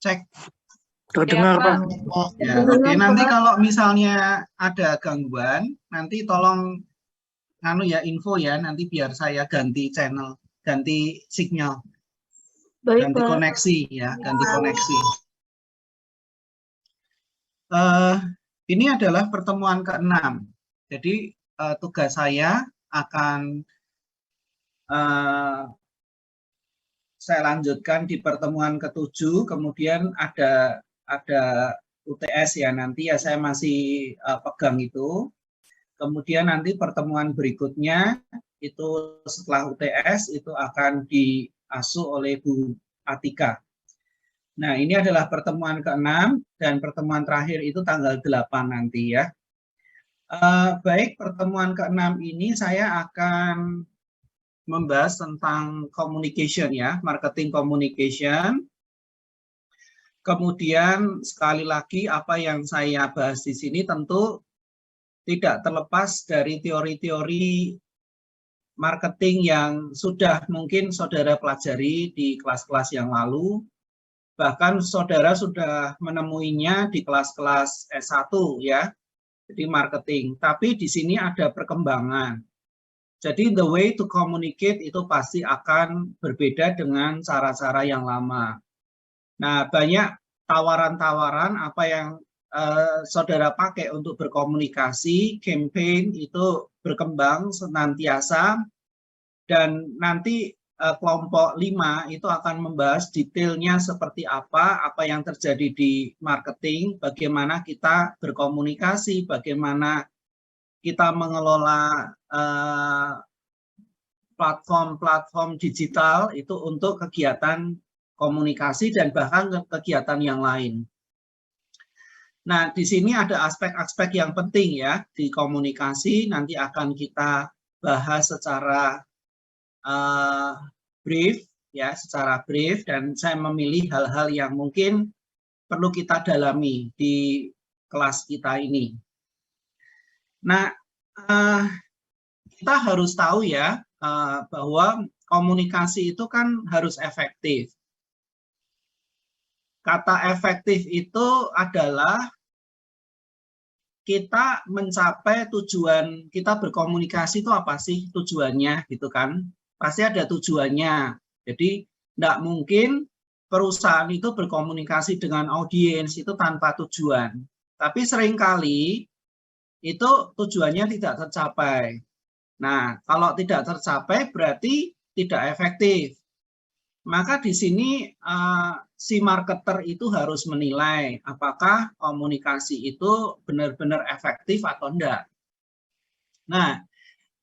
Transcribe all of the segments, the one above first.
Cek. Terdengar, Pak. Ya, oke. Nanti kalau misalnya ada gangguan, nanti tolong info ya, nanti biar saya ganti channel, ganti signal, Baik, ganti Pak. koneksi ya, ganti koneksi. Ini adalah pertemuan ke-6. Jadi tugas saya akan saya lanjutkan di pertemuan ke-7, kemudian ada UTS ya, nanti ya saya masih pegang itu. Kemudian nanti pertemuan berikutnya itu setelah UTS itu akan diasuh oleh Bu Atika. Nah, ini adalah pertemuan ke-6 dan pertemuan terakhir itu tanggal 8 nanti ya. Baik, pertemuan ke-6 ini saya akan membahas tentang communication ya, marketing communication. Kemudian sekali lagi apa yang saya bahas di sini tentu tidak terlepas dari teori-teori marketing yang sudah mungkin saudara pelajari di kelas-kelas yang lalu. Bahkan saudara sudah menemuinya di kelas-kelas S1 ya, jadi marketing. Tapi di sini ada perkembangan. Jadi the way to communicate itu pasti akan berbeda dengan cara-cara yang lama. Nah, banyak tawaran-tawaran apa yang saudara pakai untuk berkomunikasi, campaign itu berkembang senantiasa, dan nanti kelompok 5 itu akan membahas detailnya seperti apa yang terjadi di marketing, bagaimana kita berkomunikasi, bagaimana kita mengelola platform-platform digital itu untuk kegiatan komunikasi dan bahkan kegiatan yang lain. Nah, di sini ada aspek-aspek yang penting ya di komunikasi, nanti akan kita bahas secara brief ya, secara brief, dan saya memilih hal-hal yang mungkin perlu kita dalami di kelas kita ini. Nah, kita harus tahu ya bahwa komunikasi itu kan harus efektif. Kata efektif itu adalah kita mencapai tujuan, kita berkomunikasi itu apa sih tujuannya gitu kan? Pasti ada tujuannya. Jadi tidak mungkin perusahaan itu berkomunikasi dengan audiens itu tanpa tujuan. Tapi seringkali itu tujuannya tidak tercapai. Nah, kalau tidak tercapai berarti tidak efektif. Maka di sini si marketer itu harus menilai apakah komunikasi itu benar-benar efektif atau enggak. Nah,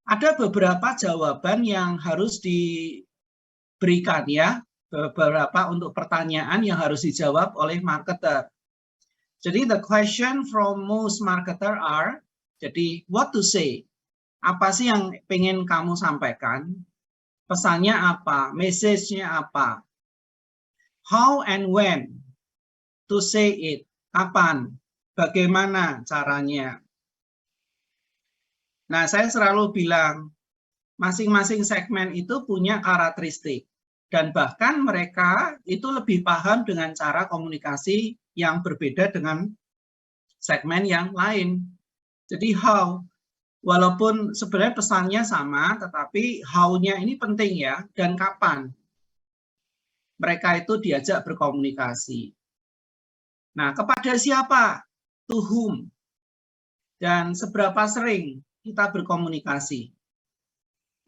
ada beberapa jawaban yang harus diberikan ya, beberapa untuk pertanyaan yang harus dijawab oleh marketer. Jadi the question from most marketer are, jadi what to say? Apa sih yang pengen kamu sampaikan? Pesannya apa? Message-nya apa? How and when to say it? Kapan? Bagaimana caranya? Nah, saya selalu bilang, masing-masing segmen itu punya karakteristik. Dan bahkan mereka itu lebih paham dengan cara komunikasi yang berbeda dengan segmen yang lain. Jadi how? Walaupun sebenarnya pesannya sama, tetapi how-nya ini penting ya, dan kapan mereka itu diajak berkomunikasi. Nah, kepada siapa? To whom? Dan seberapa sering kita berkomunikasi?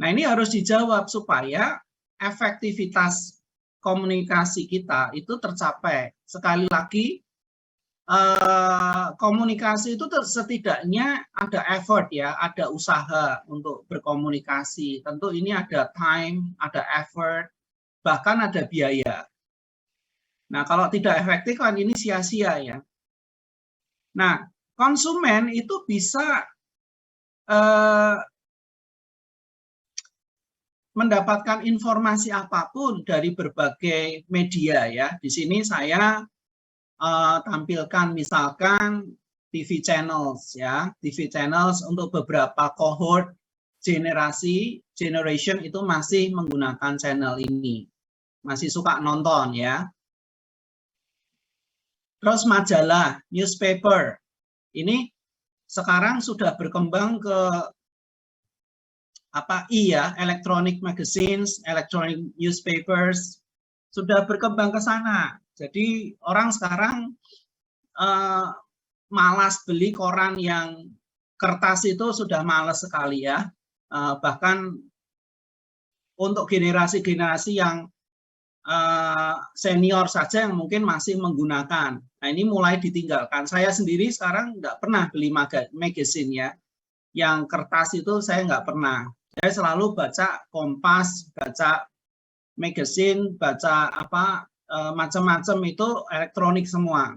Nah, ini harus dijawab supaya efektivitas komunikasi kita itu tercapai. Sekali lagi, komunikasi itu setidaknya ada effort ya, ada usaha untuk berkomunikasi. Tentu ini ada time, ada effort, bahkan ada biaya. Nah, kalau tidak efektif kan ini sia-sia ya. Nah, konsumen itu bisa mendapatkan informasi apapun dari berbagai media ya. Di sini saya tampilkan misalkan TV channels ya, TV channels untuk beberapa cohort generation itu masih menggunakan channel ini, masih suka nonton ya. Terus majalah, newspaper. Ini sekarang sudah berkembang ke electronic magazines, electronic newspapers, sudah berkembang ke sana. Jadi orang sekarang malas beli koran yang kertas itu sudah malas sekali ya. Bahkan untuk generasi-generasi yang senior saja yang mungkin masih menggunakan. Nah ini mulai ditinggalkan. Saya sendiri sekarang nggak pernah beli magazine ya. Yang kertas itu saya nggak pernah. Saya selalu baca Kompas, baca magazine, baca macam-macam itu elektronik semua.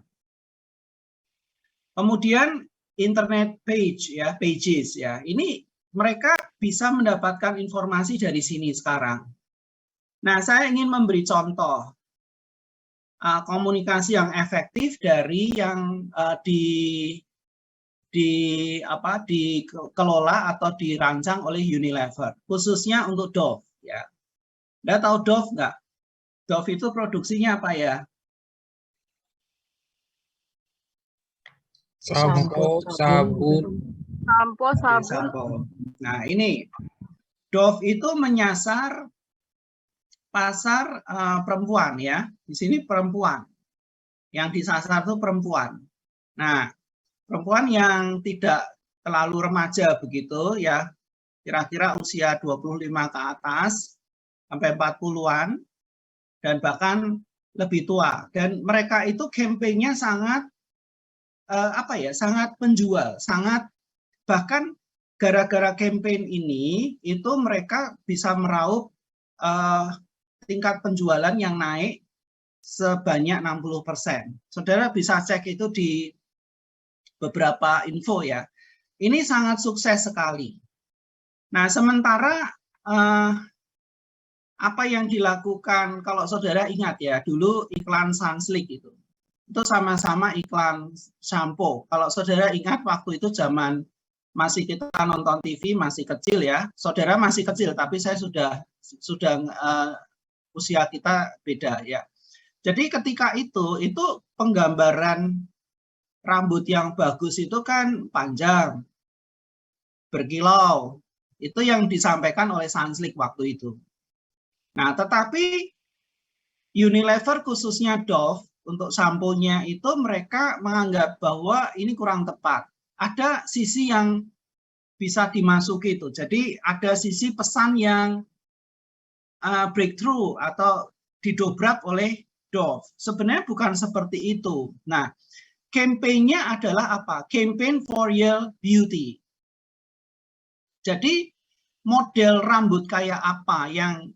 Kemudian internet pages ya. Ini mereka bisa mendapatkan informasi dari sini sekarang. Nah, saya ingin memberi contoh komunikasi yang efektif dari yang dikelola atau dirancang oleh Unilever, khususnya untuk Dove. Ya, Anda tahu Dove nggak? Dove itu produksinya apa ya? Sampo, sabun. Nah, ini Dove itu menyasar pasar perempuan ya. Di sini perempuan. Yang disasar itu perempuan. Nah, perempuan yang tidak terlalu remaja begitu ya. Kira-kira usia 25 ke atas sampai 40-an dan bahkan lebih tua. Dan mereka itu kampanyenya sangat sangat penjual, sangat bahkan gara-gara campaign ini itu mereka bisa meraup tingkat penjualan yang naik sebanyak 60%. Saudara bisa cek itu di beberapa info ya. Ini sangat sukses sekali. Nah, sementara apa yang dilakukan, kalau saudara ingat ya, dulu iklan Sunsilk itu sama-sama iklan shampoo. Kalau saudara ingat waktu itu zaman masih kita nonton TV masih kecil ya, saudara masih kecil tapi saya sudah usia kita beda ya. Jadi ketika itu penggambaran rambut yang bagus itu kan panjang, berkilau, itu yang disampaikan oleh Sunsilk waktu itu. Nah, tetapi Unilever khususnya Dove untuk sampo-nya itu mereka menganggap bahwa ini kurang tepat. Ada sisi yang bisa dimasuki itu. Jadi ada sisi pesan yang breakthrough atau didobrak oleh Dove. Sebenarnya bukan seperti itu. Nah, kampanyenya adalah apa? Campaign for Real Beauty. Jadi model rambut kayak apa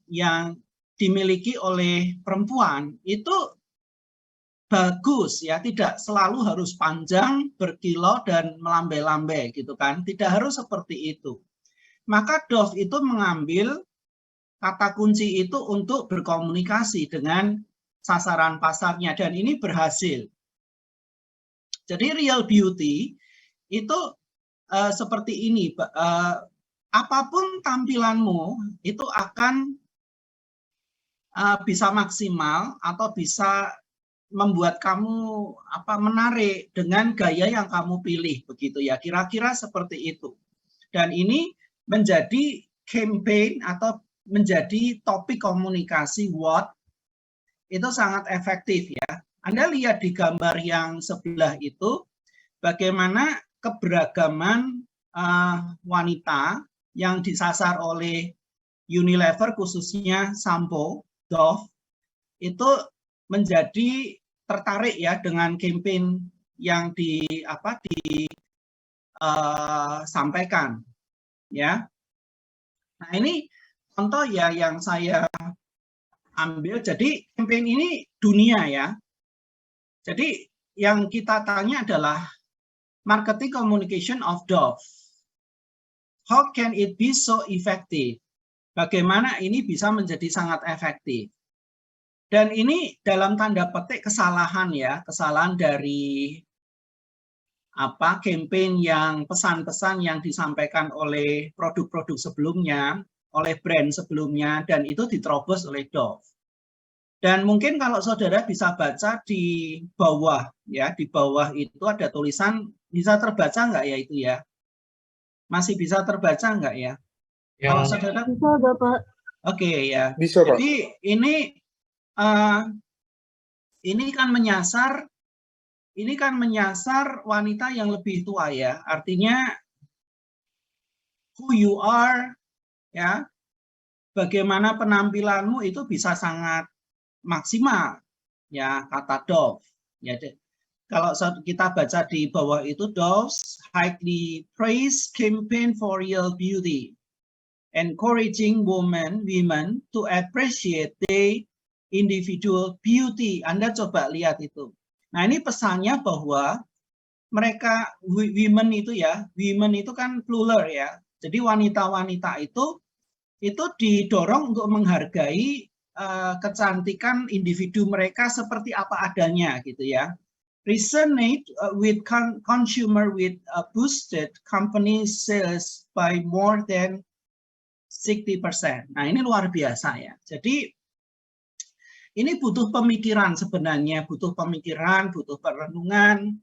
yang dimiliki oleh perempuan itu bagus ya, tidak selalu harus panjang, berkilau dan melambai-lambai gitu kan. Tidak harus seperti itu. Maka Dove itu mengambil kata kunci itu untuk berkomunikasi dengan sasaran pasarnya dan ini berhasil. Jadi real beauty itu seperti ini, apapun tampilanmu itu akan bisa maksimal atau bisa membuat kamu menarik dengan gaya yang kamu pilih begitu ya, kira-kira seperti itu. Dan ini menjadi campaign atau menjadi topik komunikasi what itu sangat efektif ya. Anda lihat di gambar yang sebelah itu bagaimana keberagaman wanita yang disasar oleh Unilever khususnya sampo Dove itu menjadi tertarik ya dengan campaign yang disampaikan ya. Nah, ini contoh ya yang saya ambil. Jadi campaign ini dunia ya. Jadi yang kita tanya adalah marketing communication of Dove. How can it be so effective? Bagaimana ini bisa menjadi sangat efektif? Dan ini dalam tanda petik kesalahan ya, kesalahan dari campaign yang pesan-pesan yang disampaikan oleh produk-produk sebelumnya, oleh brand sebelumnya, dan itu diterobos oleh Dove. Dan mungkin kalau saudara bisa baca di bawah, ya, di bawah itu ada tulisan, bisa terbaca nggak ya itu ya? Masih bisa terbaca nggak ya? Ya. Kalau saudara, Bisa, Bapak. oke ya. Bisa, Pak. Jadi ini kan menyasar wanita yang lebih tua ya. Artinya who you are, ya, bagaimana penampilanmu itu bisa sangat maksimal, ya, kata Dove. Ya, kalau kita baca di bawah itu, Dove's highly praised campaign for real beauty, encouraging women to appreciate their individual beauty. Anda coba lihat itu. Nah, ini pesannya bahwa mereka women itu ya, women itu kan plural ya. Jadi wanita-wanita itu didorong untuk menghargai kecantikan individu mereka seperti apa adanya gitu ya. Resonate with consumer with boosted company sales by more than 60%. Nah, ini luar biasa ya. Jadi ini butuh pemikiran sebenarnya, butuh pemikiran, butuh perenungan.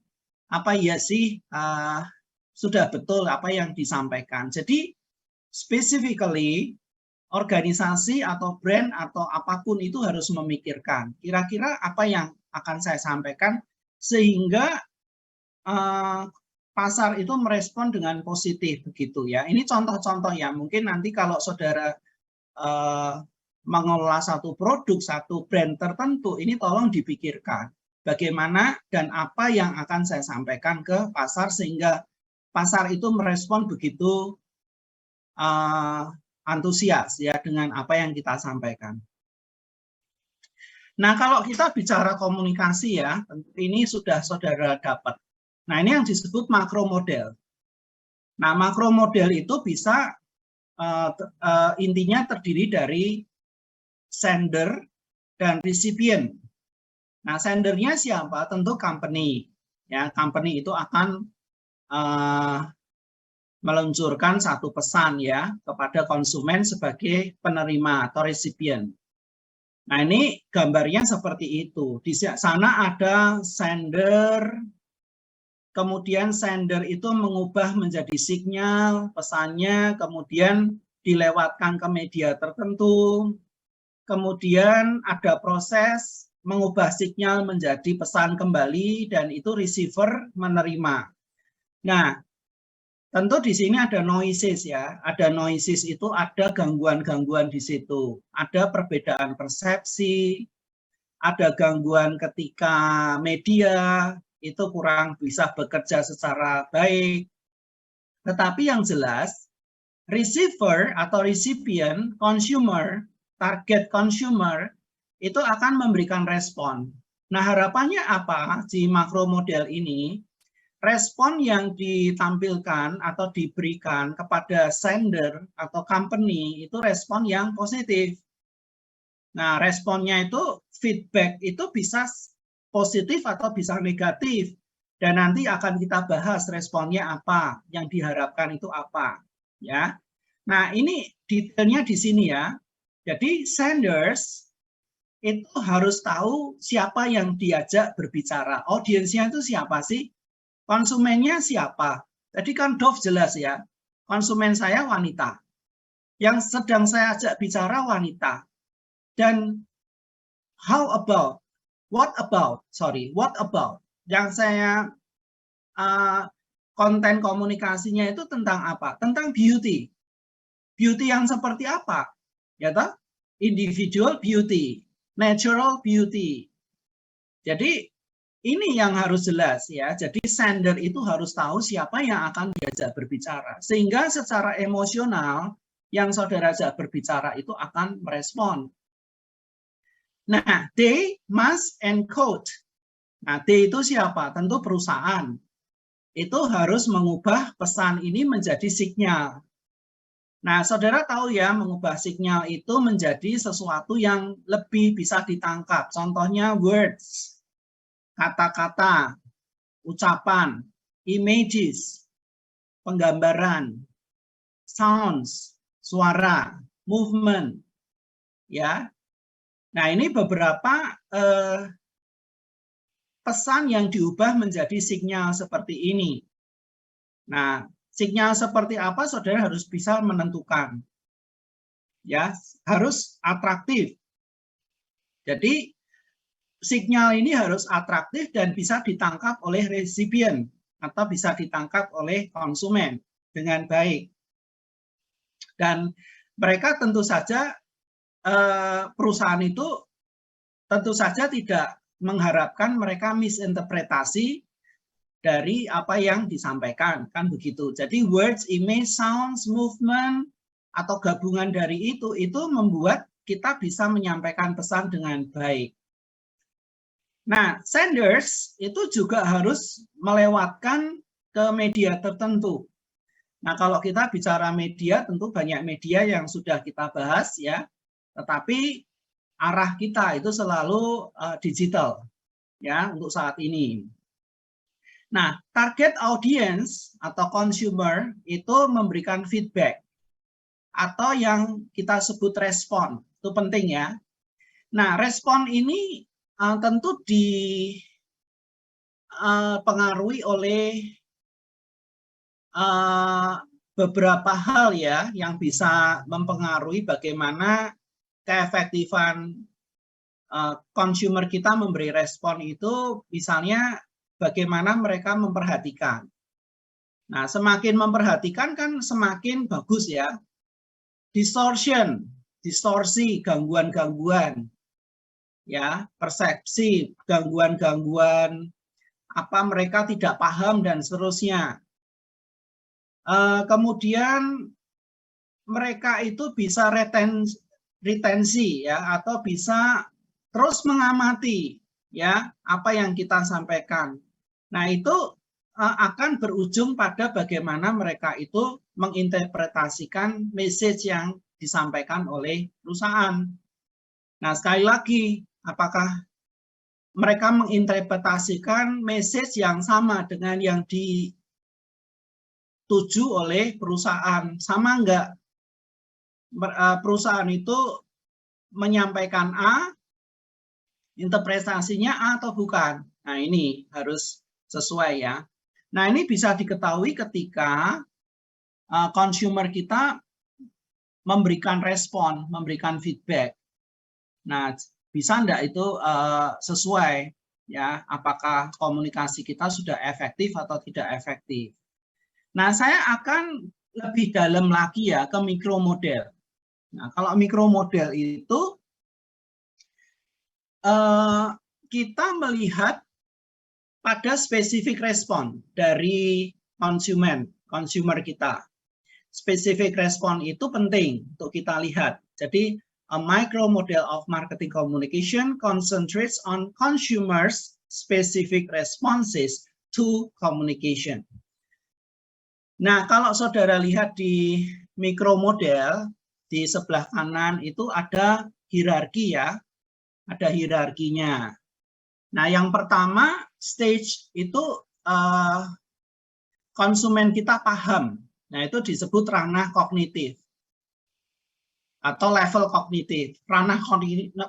Apa ya sih sudah betul apa yang disampaikan. Jadi specifically organisasi atau brand atau apapun itu harus memikirkan kira-kira apa yang akan saya sampaikan sehingga pasar itu merespon dengan positif begitu ya. Ini contoh-contoh ya. Mungkin nanti kalau saudara mengelola satu produk, satu brand tertentu, ini tolong dipikirkan bagaimana dan apa yang akan saya sampaikan ke pasar sehingga pasar itu merespon begitu antusias ya dengan apa yang kita sampaikan. Nah, kalau kita bicara komunikasi ya, ini sudah saudara dapat. Nah, ini yang disebut makro model. Nah, makro model itu bisa intinya terdiri dari sender dan recipient. Nah, sendernya siapa? Tentu company. Ya, company itu akan meluncurkan satu pesan ya kepada konsumen sebagai penerima atau recipient. Nah, ini gambarnya seperti itu. Di sana ada sender, kemudian sender itu mengubah menjadi sinyal pesannya, kemudian dilewatkan ke media tertentu. Kemudian ada proses mengubah sinyal menjadi pesan kembali dan itu receiver menerima. Nah, tentu di sini ada noises ya. Ada noises itu ada gangguan-gangguan di situ. Ada perbedaan persepsi, ada gangguan ketika media itu kurang bisa bekerja secara baik. Tetapi yang jelas receiver atau recipient, consumer, target consumer itu akan memberikan respon. Nah, harapannya apa di makro model ini? Respon yang ditampilkan atau diberikan kepada sender atau company itu respon yang positif. Nah, responnya itu feedback itu bisa positif atau bisa negatif. Dan nanti akan kita bahas responnya apa, yang diharapkan itu apa. Ya. Nah, ini detailnya di sini ya. Jadi senders itu harus tahu siapa yang diajak berbicara. Audiensnya itu siapa sih? Konsumennya siapa? Tadi kan Dove jelas ya. Konsumen saya wanita. Yang sedang saya ajak bicara wanita. Dan what about? Yang saya konten komunikasinya itu tentang apa? Tentang beauty. Beauty yang seperti apa? Ya toh? Individual beauty, natural beauty. Jadi ini yang harus jelas ya. Jadi sender itu harus tahu siapa yang akan diajak berbicara. Sehingga secara emosional yang saudara ajak berbicara itu akan merespon. Nah, they must encode. Nah, they itu siapa? Tentu perusahaan. Itu harus mengubah pesan ini menjadi sinyal. Nah, saudara tahu ya, mengubah sinyal itu menjadi sesuatu yang lebih bisa ditangkap. Contohnya words, kata-kata, ucapan, images, penggambaran, sounds, suara, movement, ya. Nah, ini beberapa pesan yang diubah menjadi sinyal seperti ini. Nah, sinyal seperti apa saudara harus bisa menentukan. Ya, harus atraktif. Jadi sinyal ini harus atraktif dan bisa ditangkap oleh resipien atau bisa ditangkap oleh konsumen dengan baik. Dan mereka tentu saja perusahaan itu tentu saja tidak mengharapkan mereka misinterpretasi dari apa yang disampaikan, kan begitu. Jadi words, image, sounds, movement atau gabungan dari itu membuat kita bisa menyampaikan pesan dengan baik. Nah, senders itu juga harus melewatkan ke media tertentu. Nah, kalau kita bicara media, tentu banyak media yang sudah kita bahas ya, tetapi arah kita itu selalu digital ya untuk saat ini. Nah, target audience atau consumer itu memberikan feedback atau yang kita sebut respon. Itu penting ya. Nah, respon ini tentu dipengaruhi oleh beberapa hal ya yang bisa mempengaruhi bagaimana keefektifan consumer kita memberi respon itu, misalnya bagaimana mereka memperhatikan. Nah, semakin memperhatikan kan semakin bagus ya. Distorsi, gangguan-gangguan, ya, persepsi, gangguan-gangguan, apa mereka tidak paham dan seterusnya. Kemudian mereka itu bisa retensi ya, atau bisa terus mengamati ya apa yang kita sampaikan. Nah, itu akan berujung pada bagaimana mereka itu menginterpretasikan message yang disampaikan oleh perusahaan. Nah, sekali lagi, apakah mereka menginterpretasikan message yang sama dengan yang dituju oleh perusahaan? Sama enggak? Perusahaan itu menyampaikan A, interpretasinya A atau bukan? Nah, ini harus sesuai ya. Nah, ini bisa diketahui ketika consumer kita memberikan respon, memberikan feedback. Nah, bisa enggak itu sesuai ya, apakah komunikasi kita sudah efektif atau tidak efektif. Nah, saya akan lebih dalam lagi ya ke mikromodel. Nah, kalau mikromodel itu kita melihat pada spesifik respon dari consumer kita. Spesifik respon itu penting untuk kita lihat. Jadi, a micro model of marketing communication concentrates on consumers' specific responses to communication. Nah, kalau saudara lihat di mikro model, di sebelah kanan itu ada hierarki ya, ada hierarkinya. Nah, yang pertama, stage itu konsumen kita paham. Nah, itu disebut ranah kognitif atau level kognitif. Ranah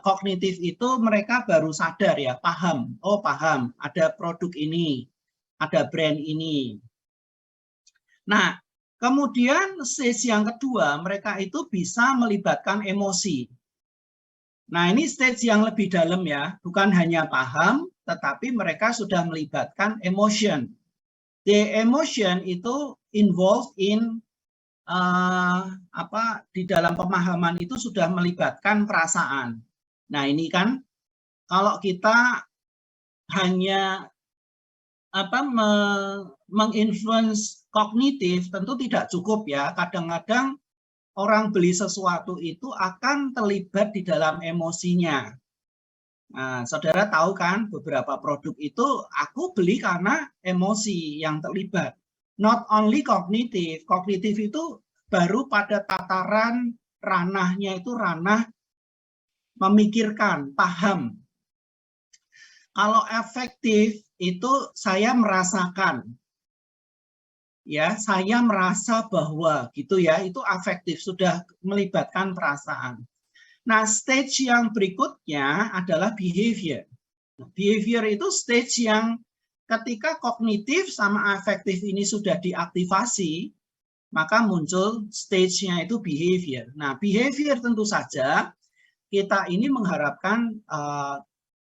kognitif itu mereka baru sadar ya, paham. Oh, paham, ada produk ini, ada brand ini. Nah, kemudian stage yang kedua, mereka itu bisa melibatkan emosi. Nah, ini stage yang lebih dalam ya, bukan hanya paham, tetapi mereka sudah melibatkan emotion. The emotion itu involved in di dalam pemahaman itu sudah melibatkan perasaan. Nah, ini kan kalau kita hanya menginfluence kognitif tentu tidak cukup ya. Kadang-kadang orang beli sesuatu itu akan terlibat di dalam emosinya. Nah, saudara tahu kan beberapa produk itu aku beli karena emosi yang terlibat. Not only kognitif, kognitif itu baru pada tataran ranahnya itu ranah memikirkan, paham. Kalau efektif itu saya merasakan. Ya, saya merasa bahwa gitu ya, itu afektif, sudah melibatkan perasaan. Nah, stage yang berikutnya adalah behavior. Behavior itu stage yang ketika kognitif sama afektif ini sudah diaktifasi, maka muncul stage-nya itu behavior. Nah, behavior tentu saja kita ini mengharapkan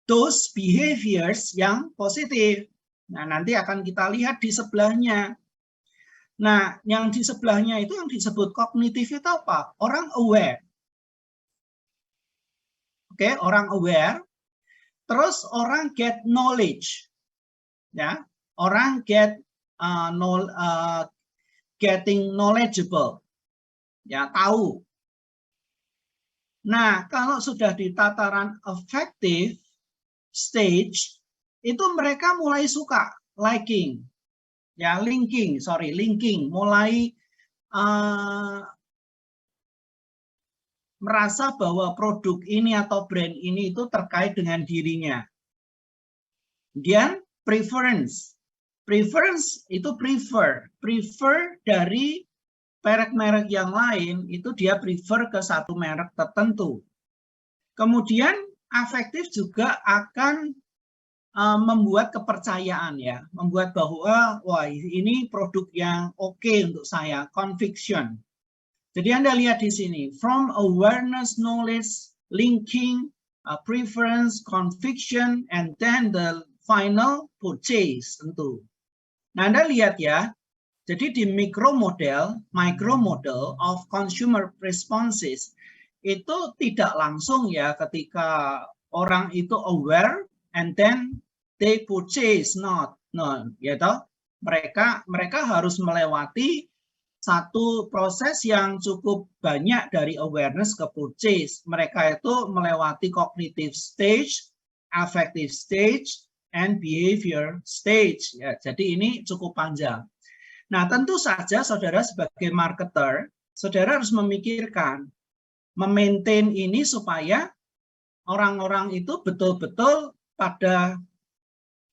those behaviors yang positif. Nah, nanti akan kita lihat di sebelahnya. Nah, yang di sebelahnya itu yang disebut kognitif itu apa? Orang aware. Oke, orang aware. Terus orang get knowledge. Ya, orang getting knowledgeable. Ya, tahu. Nah, kalau sudah di tataran affective stage, itu mereka mulai suka, liking, ya linking, mulai merasa bahwa produk ini atau brand ini itu terkait dengan dirinya. Kemudian preference itu prefer dari merek-merek yang lain, itu dia prefer ke satu merek tertentu. Kemudian afektif juga akan membuat kepercayaan, ya, membuat bahwa wah ini produk yang oke untuk saya, conviction. Jadi Anda lihat di sini, from awareness, knowledge, linking, preference, conviction, and then the final purchase tentu. Nah, Anda lihat ya, jadi di micro model of consumer responses itu tidak langsung ya ketika orang itu aware and then they purchase, no, ya toh, mereka harus melewati satu proses yang cukup banyak dari awareness ke purchase. Mereka itu melewati cognitive stage, affective stage, and behavior stage. Ya, jadi ini cukup panjang. Nah, tentu saja saudara sebagai marketer, saudara harus memikirkan, memaintain ini supaya orang-orang itu betul-betul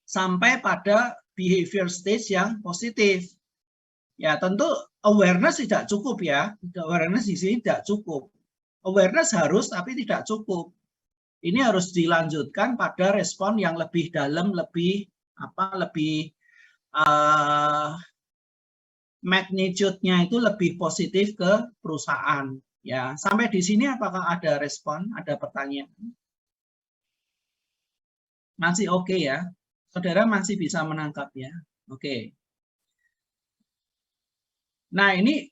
sampai pada behavior stage yang positif. Ya, tentu awareness tidak cukup ya. Awareness di sini tidak cukup. Awareness harus tapi tidak cukup. Ini harus dilanjutkan pada respon yang lebih dalam, lebih magnitude-nya itu lebih positif ke perusahaan. Ya, sampai di sini apakah ada respon? Ada pertanyaan? Masih oke ya? Saudara masih bisa menangkap ya? Oke. Nah, ini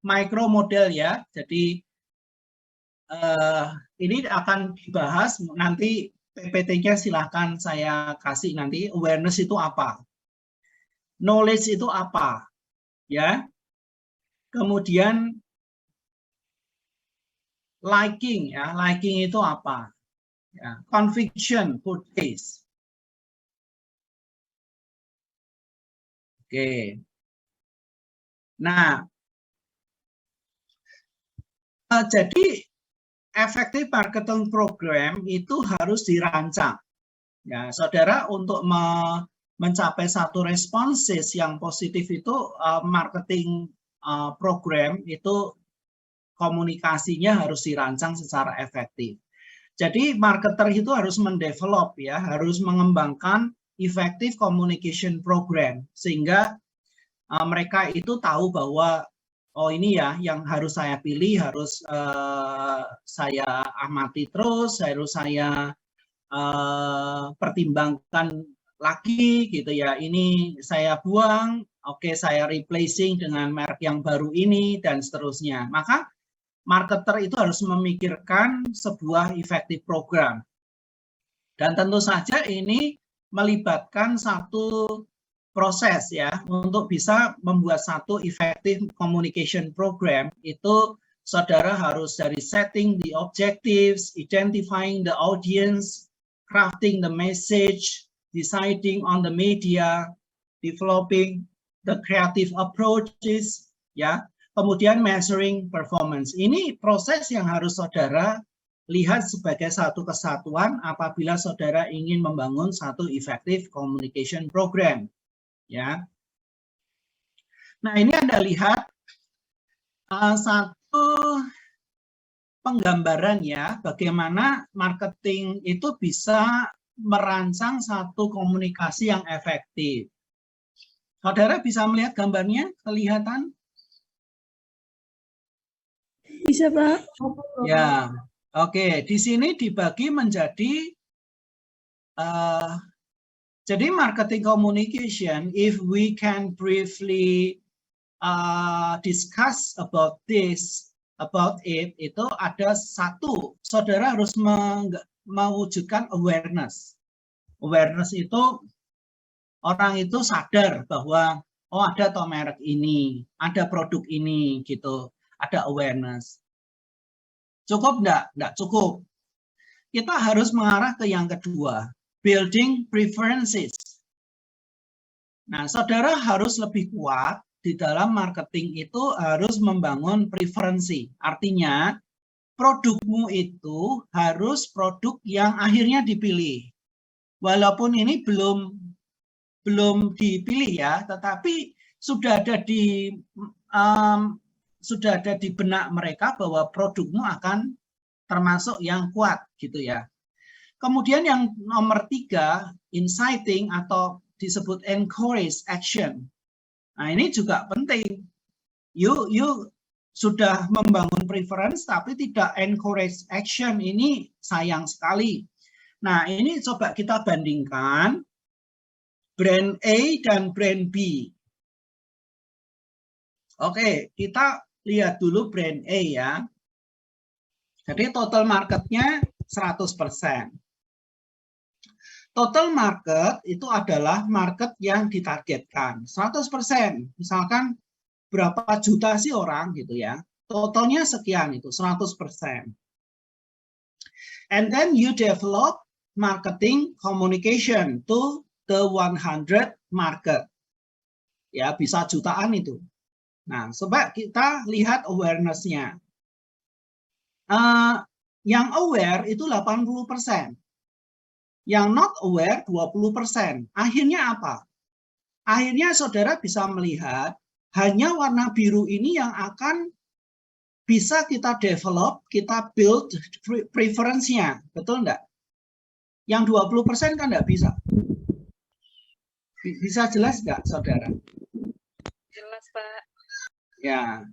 micro model ya. Jadi ini akan dibahas nanti, PPT-nya silahkan saya kasih nanti. Awareness itu apa? Knowledge itu apa? Ya. Kemudian liking ya. Liking itu apa? Ya. Conviction, purchase. Oke. Nah, jadi effective marketing program itu harus dirancang. Ya, saudara, untuk mencapai satu responses yang positif itu marketing program itu komunikasinya harus dirancang secara efektif. Jadi marketer itu harus mendevelop ya, harus mengembangkan effective communication program sehingga mereka itu tahu bahwa oh ini ya yang harus saya pilih, harus saya amati terus, harus saya pertimbangkan lagi gitu ya. Ini saya buang, oke saya replacing dengan merek yang baru ini dan seterusnya. Maka marketer itu harus memikirkan sebuah effective program. Dan tentu saja ini melibatkan satu proses ya, untuk bisa membuat satu effective communication program itu saudara harus dari setting the objectives, identifying the audience, crafting the message, deciding on the media, developing the creative approaches, ya, kemudian measuring performance. Ini proses yang harus saudara lihat sebagai satu kesatuan apabila saudara ingin membangun satu effective communication program. Ya, nah ini Anda lihat satu penggambaran ya, bagaimana marketing itu bisa merancang satu komunikasi yang efektif. Saudara bisa melihat gambarnya, kelihatan? Bisa, Pak. Ya, oke. Di sini dibagi menjadi jadi marketing communication. If we can briefly discuss about it, itu ada satu. Saudara harus mewujudkan awareness. Awareness itu orang itu sadar bahwa oh ada toh merek ini, ada produk ini gitu, ada awareness. Cukup enggak? Enggak cukup. Kita harus mengarah ke yang kedua, building preferences. Nah, saudara harus lebih kuat di dalam marketing itu harus membangun preferensi. Artinya, produkmu itu harus produk yang akhirnya dipilih. Walaupun ini belum dipilih ya, tetapi sudah ada di benak mereka bahwa produkmu akan termasuk yang kuat gitu ya. Kemudian yang nomor 3, inciting atau disebut encourage action. Nah, ini juga penting. You sudah membangun preference tapi tidak encourage action, ini sayang sekali. Nah, ini coba kita bandingkan brand A dan brand B. Oke, kita lihat dulu brand A ya. Jadi total marketnya 100%. Total market itu adalah market yang ditargetkan. 100%. Misalkan berapa juta sih orang gitu ya. Totalnya sekian itu, 100%. And then you develop marketing communication to the 100 market. Ya, bisa jutaan itu. Nah, coba kita lihat awareness-nya. Yang aware itu 80%. Yang not aware 20%. Akhirnya apa? Akhirnya saudara bisa melihat hanya warna biru ini yang akan bisa kita develop, kita build preference-nya. Betul enggak? Yang 20% kan enggak bisa. Bisa jelas enggak, saudara? Jelas, Pak. Ya.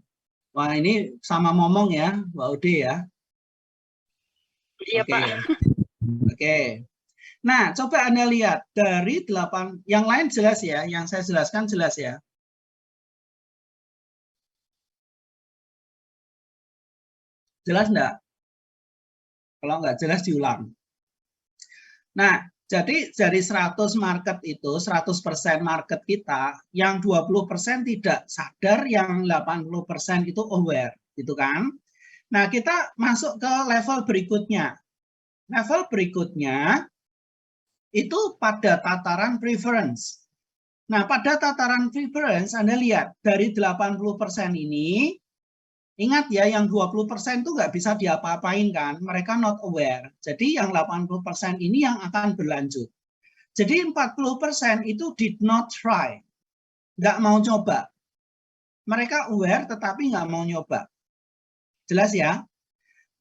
Wah, ini sama ngomong ya, Mbak Ude ya. Iya, Oke. Pak. Oke. Nah, coba Anda lihat dari 8, yang lain jelas ya, yang saya jelaskan jelas ya. Jelas enggak? Kalau enggak jelas diulang. Nah, jadi dari 100 market itu, 100% market kita, yang 20% tidak sadar, yang 80% itu aware, gitu kan? Nah, kita masuk ke level berikutnya. Level berikutnya itu pada tataran preference. Nah, pada tataran preference, Anda lihat, dari 80% ini, ingat ya, yang 20% itu nggak bisa diapa-apain kan, mereka not aware. Jadi yang 80% ini yang akan berlanjut. Jadi 40% itu did not try, nggak mau coba. Mereka aware tetapi nggak mau nyoba. Jelas ya?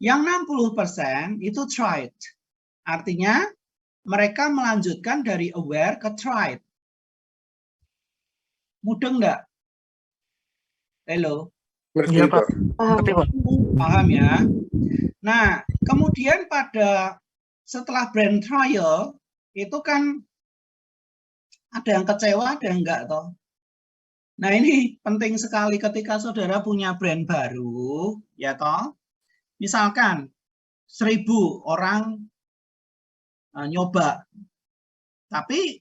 Yang 60% itu tried. Artinya mereka melanjutkan dari aware ke tried. Mudeng nggak? Halo? Iya, Pak. Ngerti, Pak. Paham ya? Nah, kemudian setelah brand trial, itu kan ada yang kecewa, ada yang enggak toh. Nah, ini penting sekali ketika saudara punya brand baru, ya toh. Misalkan 1000 orang nyoba, tapi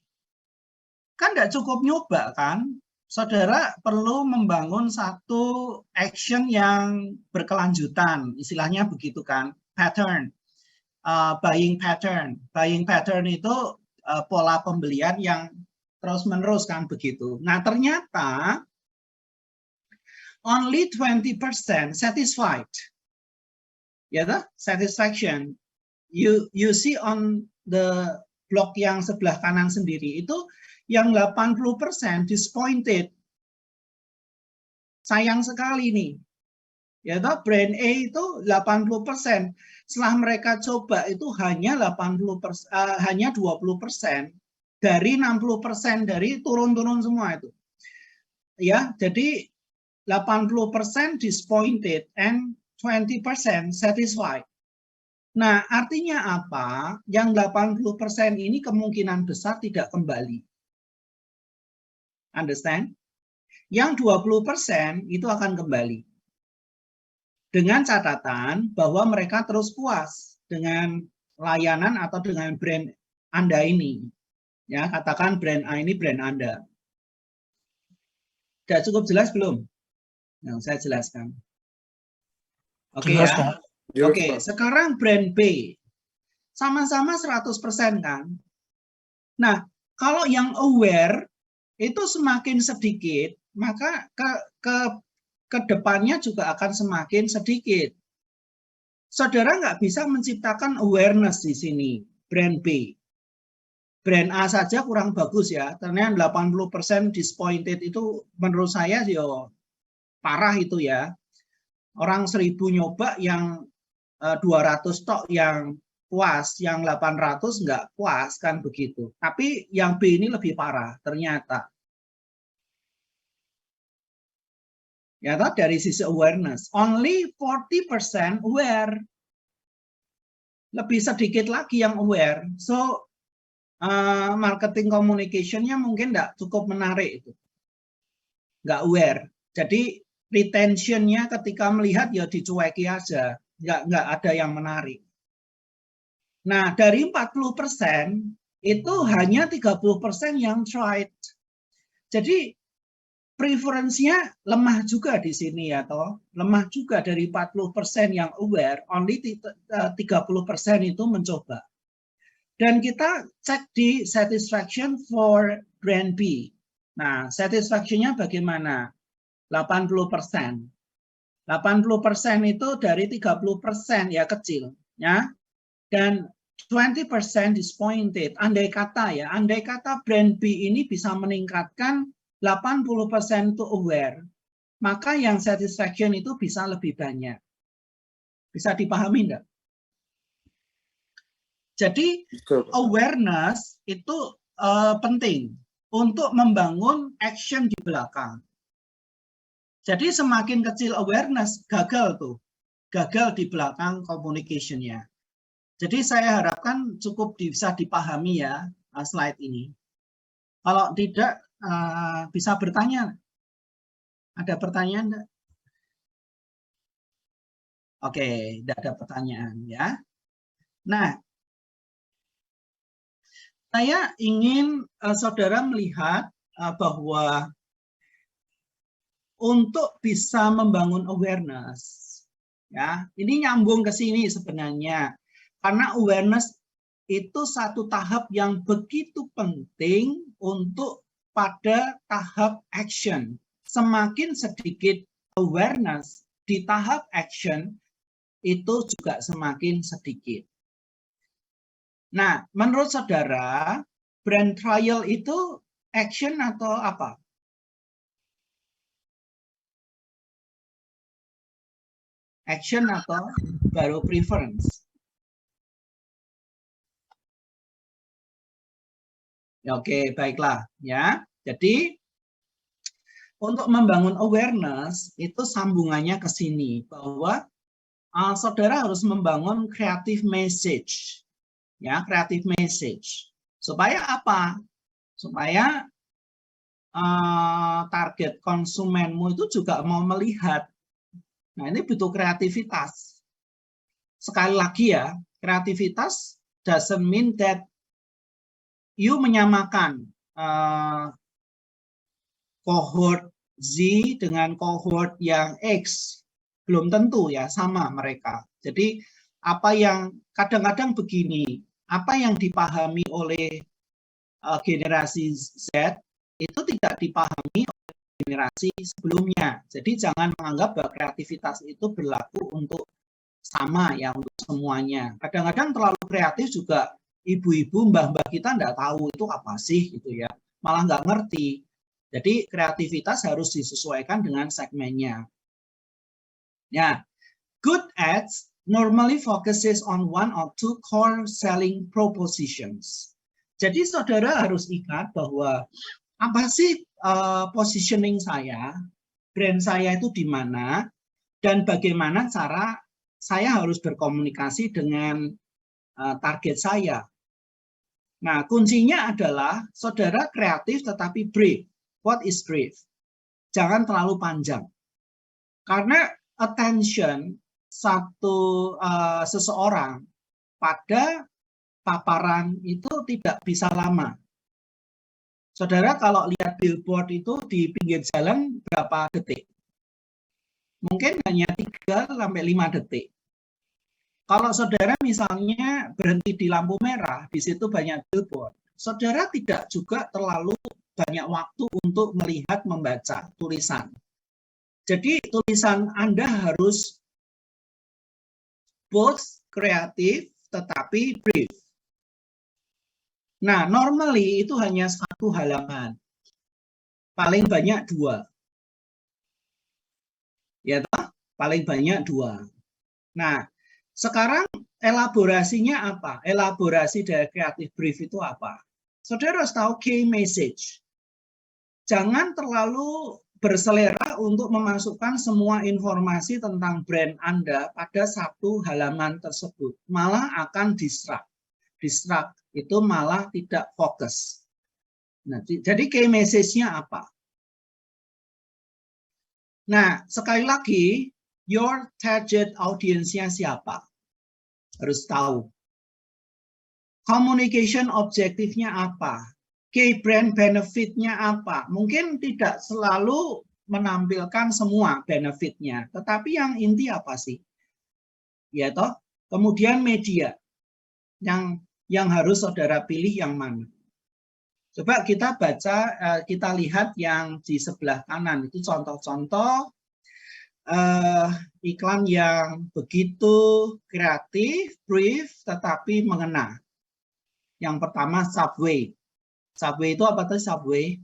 kan enggak cukup nyoba kan. Saudara perlu membangun satu action yang berkelanjutan, istilahnya begitu kan, pattern, buying pattern. Buying pattern itu pola pembelian yang terus-menerus kan begitu. Nah, ternyata only 20% satisfied. Ya toh? Satisfaction. You see on the blok yang sebelah kanan sendiri itu yang 80% disappointed. Sayang sekali nih. Ya toh, brand A itu 80%. Setelah mereka coba itu hanya 80%, hanya 20%. Dari 60% dari turun-turun semua itu. Ya, jadi 80% disappointed and 20% satisfied. Nah, artinya apa? Yang 80% ini kemungkinan besar tidak kembali. Understand? Yang 20% itu akan kembali. Dengan catatan bahwa mereka terus puas dengan layanan atau dengan brand Anda ini. Ya, katakan brand A ini brand Anda. Sudah cukup jelas belum? Yang saya jelaskan. Oke Jelas, ya. Pak. Oke, sekarang brand B. Sama-sama 100% kan? Nah, kalau yang aware itu semakin sedikit, maka ke depannya juga akan semakin sedikit. Saudara nggak bisa menciptakan awareness di sini, brand B. Brand A saja kurang bagus ya, ternyata 80% disappointed itu menurut saya yo parah itu ya. Orang 1000 nyoba yang 200 tok yang puas, yang 800 nggak puas kan begitu. Tapi yang B ini lebih parah ternyata. Ya, dari sisi awareness, only 40% aware. Lebih sedikit lagi yang aware. So, marketing communication-nya mungkin nggak cukup menarik itu. Nggak aware. Jadi, retention-nya ketika melihat ya dicueki aja. Nggak ada yang menarik. Nah, dari 40%, itu hanya 30% yang tried. Jadi, preferensinya lemah juga di sini ya toh, lemah juga dari 40% yang aware, only 30% itu mencoba. Dan kita cek di satisfaction for brand B. Nah, satisfaction-nya bagaimana? 80%. 80% itu dari 30% ya kecil, ya. Dan 20% disappointed. Andai kata brand B ini bisa meningkatkan 80% itu aware, maka yang satisfaction itu bisa lebih banyak. Bisa dipahami enggak? Jadi awareness itu penting untuk membangun action di belakang. Jadi semakin kecil awareness, gagal di belakang communication-nya. Jadi saya harapkan cukup bisa dipahami ya slide ini. Kalau tidak, bisa bertanya. Ada pertanyaan enggak? Oke, tidak ada pertanyaan ya. Nah, saya ingin saudara melihat bahwa untuk bisa membangun awareness, ya, ini nyambung ke sini sebenarnya, karena awareness itu satu tahap yang begitu penting untuk pada tahap action. Semakin sedikit awareness di tahap action, itu juga semakin sedikit. Nah, menurut saudara, brand trial itu action atau apa? Action atau baru preference? Oke, baiklah ya. Jadi untuk membangun awareness itu sambungannya ke sini bahwa saudara harus membangun creative message. Ya, creative message. Supaya apa? Supaya target konsumenmu itu juga mau melihat. Nah, ini butuh kreativitas. Sekali lagi ya, kreativitas doesn't mean that you menyamakan cohort Z dengan cohort yang X. Belum tentu ya sama mereka. Jadi apa yang kadang-kadang begini, apa yang dipahami oleh generasi Z itu tidak dipahami oleh generasi sebelumnya. Jadi jangan menganggap bahwa kreativitas itu berlaku untuk sama ya untuk semuanya. Kadang-kadang terlalu kreatif juga ibu-ibu, mbah-mbah kita nggak tahu itu apa sih gitu ya. Malah nggak ngerti. Jadi kreativitas harus disesuaikan dengan segmennya. Ya, good ads normally focuses on one or two core selling propositions. Jadi saudara harus ingat bahwa apa sih positioning saya, brand saya itu di mana, dan bagaimana cara saya harus berkomunikasi dengan target saya. Nah, kuncinya adalah saudara kreatif tetapi brief. What is brief? Jangan terlalu panjang. Karena attention seseorang pada paparan itu tidak bisa lama. Saudara kalau lihat billboard itu di pinggir jalan berapa detik? Mungkin hanya 3-5 detik. Kalau saudara misalnya berhenti di lampu merah, di situ banyak billboard, saudara tidak juga terlalu banyak waktu untuk melihat, membaca tulisan. Jadi tulisan Anda harus both kreatif tetapi brief. Nah, normally itu hanya 1 halaman. Paling banyak 2. Ya toh? Paling banyak 2. Nah, sekarang elaborasinya apa? Elaborasi dari kreatif brief itu apa? Saudara harus tahu key message. Jangan terlalu berselera untuk memasukkan semua informasi tentang brand Anda pada 1 halaman tersebut. Malah akan distract. Distract itu malah tidak fokus. Nah, jadi key message-nya apa? Nah, sekali lagi, your target audience-nya siapa? Harus tahu. Communication objektifnya apa? Key brand benefit-nya apa? Mungkin tidak selalu menampilkan semua benefit-nya, tetapi yang inti apa sih? Ya toh, kemudian media yang harus saudara pilih yang mana? Coba kita baca, kita lihat yang di sebelah kanan itu contoh-contoh iklan yang begitu kreatif, brief, tetapi mengena. Yang pertama Subway. Subway itu apa tuh Subway?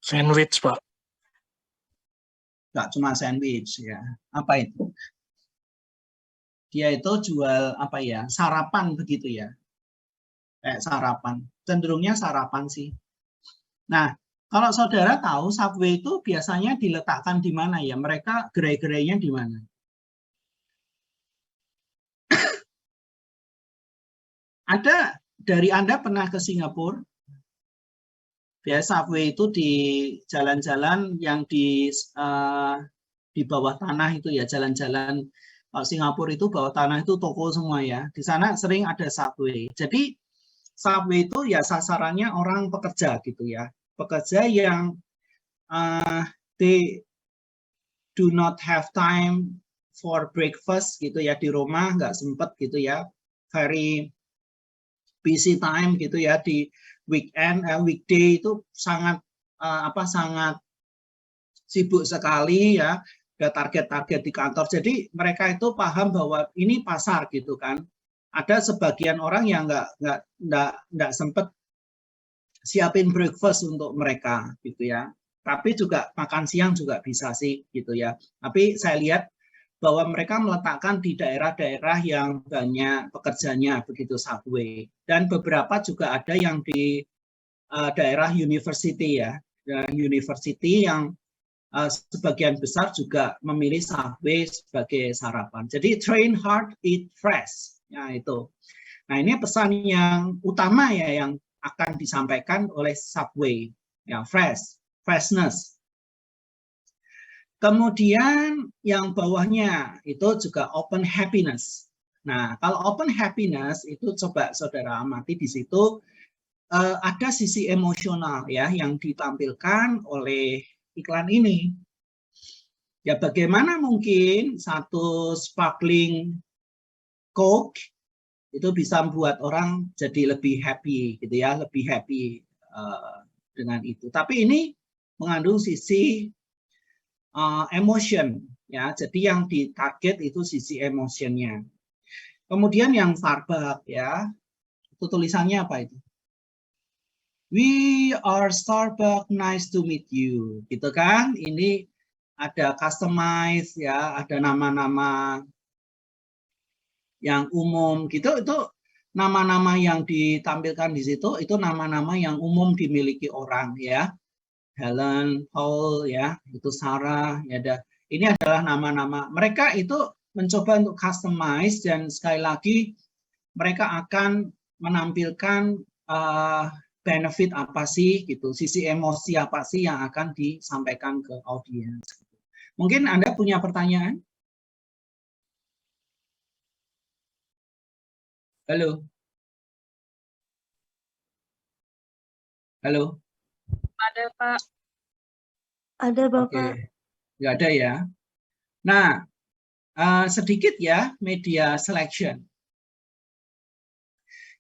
Sandwich, Pak. Nggak cuma sandwich ya. Apa itu? Dia itu jual apa ya? Sarapan begitu ya. Kayak sarapan. Cenderungnya sarapan sih. Nah, kalau saudara tahu Subway itu biasanya diletakkan di mana ya? Mereka gerai-gerainya di mana? Ada dari Anda pernah ke Singapura? Biasa Subway itu di jalan-jalan yang di bawah tanah itu ya, jalan-jalan Singapura itu bawah tanah itu toko semua ya. Di sana sering ada Subway. Jadi Subway itu ya sasarannya orang pekerja gitu ya. Pekerja yang they do not have time for breakfast gitu ya, di rumah nggak sempet gitu ya. Very busy time gitu ya, di weekend, weekday itu sangat sangat sibuk sekali ya, ada target-target di kantor. Jadi mereka itu paham bahwa ini pasar gitu kan. Ada sebagian orang yang nggak sempet siapin breakfast untuk mereka gitu ya. Tapi juga makan siang juga bisa sih gitu ya. Tapi saya lihat bahwa mereka meletakkan di daerah-daerah yang banyak pekerjanya begitu Subway. Dan beberapa juga ada yang di daerah university ya. University yang sebagian besar juga memilih Subway sebagai sarapan. Jadi train hard, eat fresh. Ya itu. Nah, ini pesan yang utama ya yang akan disampaikan oleh Subway. Ya, freshness. Kemudian yang bawahnya itu juga open happiness. Nah, kalau open happiness itu coba saudara amati di situ ada sisi emosional ya yang ditampilkan oleh iklan ini. Ya bagaimana mungkin satu sparkling Coke itu bisa membuat orang jadi lebih happy gitu ya, lebih happy dengan itu. Tapi ini mengandung sisi emotion ya, jadi yang ditarget itu sisi emotionnya. Kemudian yang Starbucks ya, itu tulisannya apa itu? We are Starbucks, nice to meet you, gitu kan? Ini ada customize ya, ada nama-nama yang umum gitu, itu nama-nama yang ditampilkan di situ itu nama-nama yang umum dimiliki orang ya. Helen, Paul ya, itu Sarah ya, ini adalah nama-nama. Mereka itu mencoba untuk customize dan sekali lagi mereka akan menampilkan benefit apa sih gitu, sisi emosi apa sih yang akan disampaikan ke audiens. Mungkin Anda punya pertanyaan? Halo? Halo? Ada, Pak. Ada, Bapak. Oke, nggak ada ya. Nah, sedikit ya media selection.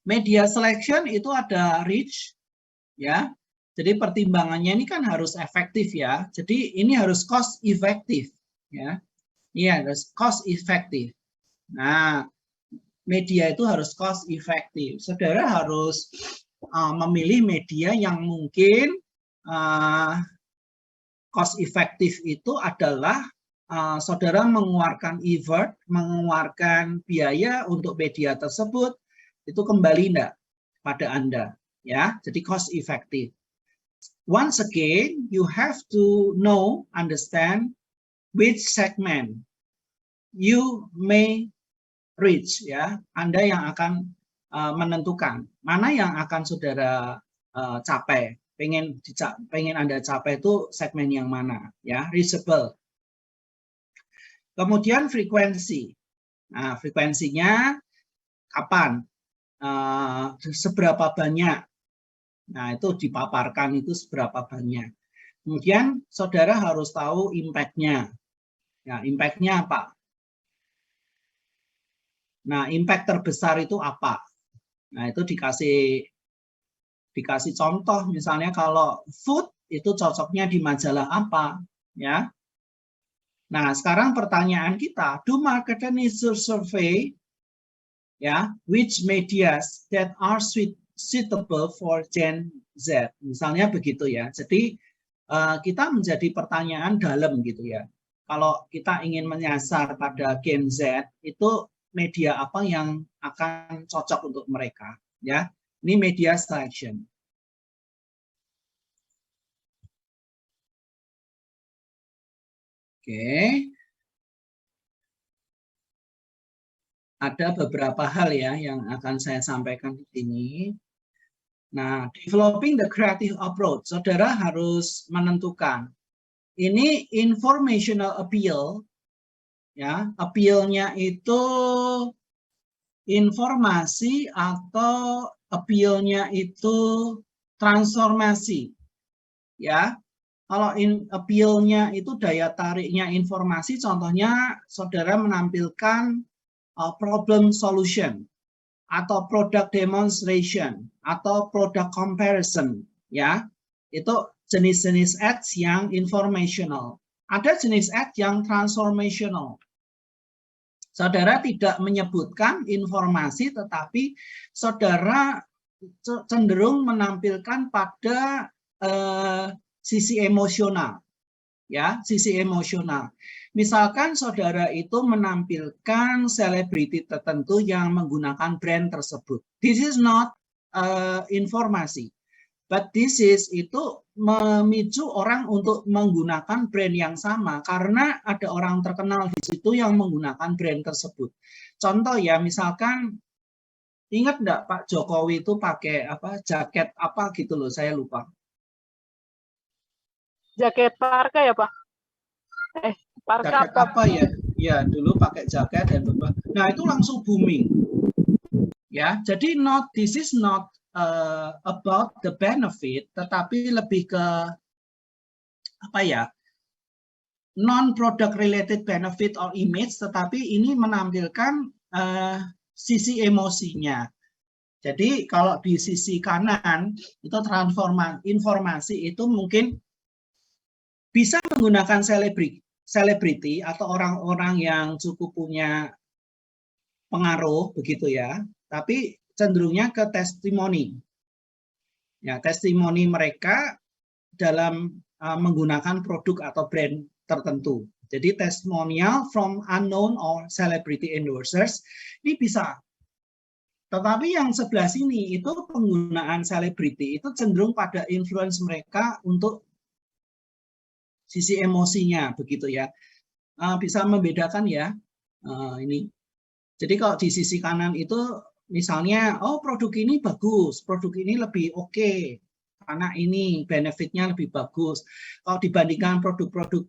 Media selection itu ada reach, ya. Jadi pertimbangannya ini kan harus efektif ya. Jadi ini harus cost effective, ya. Ini harus cost effective. Nah, media itu harus cost effective. Saudara harus memilih media yang mungkin cost effective itu adalah saudara mengeluarkan effort, mengeluarkan biaya untuk media tersebut itu kembali enggak pada Anda, ya. Jadi cost effective. Once again, you have to know, understand which segment you may reach, ya. Anda yang akan menentukan mana yang akan saudara capai. Pengen Anda capai itu segmen yang mana, ya. Reachable. Kemudian frekuensi. Nah, frekuensinya kapan? Seberapa banyak? Nah, itu dipaparkan itu seberapa banyak. Kemudian saudara harus tahu impact-nya. Ya, impact-nya apa? Nah, impact terbesar itu apa? Nah, itu dikasih contoh, misalnya kalau food itu cocoknya di majalah apa, ya. Nah, sekarang pertanyaan kita, do marketing survey, ya, which medias that are suitable for Gen Z, misalnya begitu ya. Jadi kita menjadi pertanyaan dalam gitu ya. Kalau kita ingin menyasar pada Gen Z, itu media apa yang akan cocok untuk mereka, ya. Ini media selection. Oke. Ada beberapa hal ya yang akan saya sampaikan di sini. Nah, developing the creative approach, saudara harus menentukan. Ini informational appeal, ya, appeal-nya itu informasi atau appeal-nya itu transformasi, ya. Kalau appeal-nya itu daya tariknya informasi, contohnya saudara menampilkan problem solution atau product demonstration atau product comparison, ya. Itu jenis-jenis ads yang informational. Ada jenis ads yang transformational. Saudara tidak menyebutkan informasi, tetapi saudara cenderung menampilkan pada sisi emosional, ya, sisi emosional. Misalkan saudara itu menampilkan selebriti tertentu yang menggunakan brand tersebut. This is not informasi, but this is itu memicu orang untuk menggunakan brand yang sama karena ada orang terkenal di situ yang menggunakan brand tersebut. Contoh ya, misalkan ingat enggak Pak Jokowi itu pakai apa, jaket apa gitu loh, saya lupa. Jaket parka ya Pak? Parka jaket apa ya? Ya, dulu pakai jaket dan berubah. Nah, itu langsung booming. Ya, jadi this is not about the benefit, tetapi lebih ke apa ya? Non-product related benefit or image, tetapi ini menampilkan sisi emosinya. Jadi kalau di sisi kanan itu informasi itu mungkin bisa menggunakan selebriti atau orang-orang yang cukup punya pengaruh begitu ya, tapi cenderungnya ke testimoni. Ya, testimoni mereka dalam menggunakan produk atau brand tertentu. Jadi testimonial from unknown or celebrity endorsers ini bisa. Tetapi yang sebelah sini itu penggunaan selebriti itu cenderung pada influence mereka untuk sisi emosinya begitu ya. Bisa membedakan ya ini. Jadi kalau di sisi kanan itu misalnya, oh produk ini bagus, produk ini lebih oke, karena ini benefitnya lebih bagus. Kalau dibandingkan produk-produk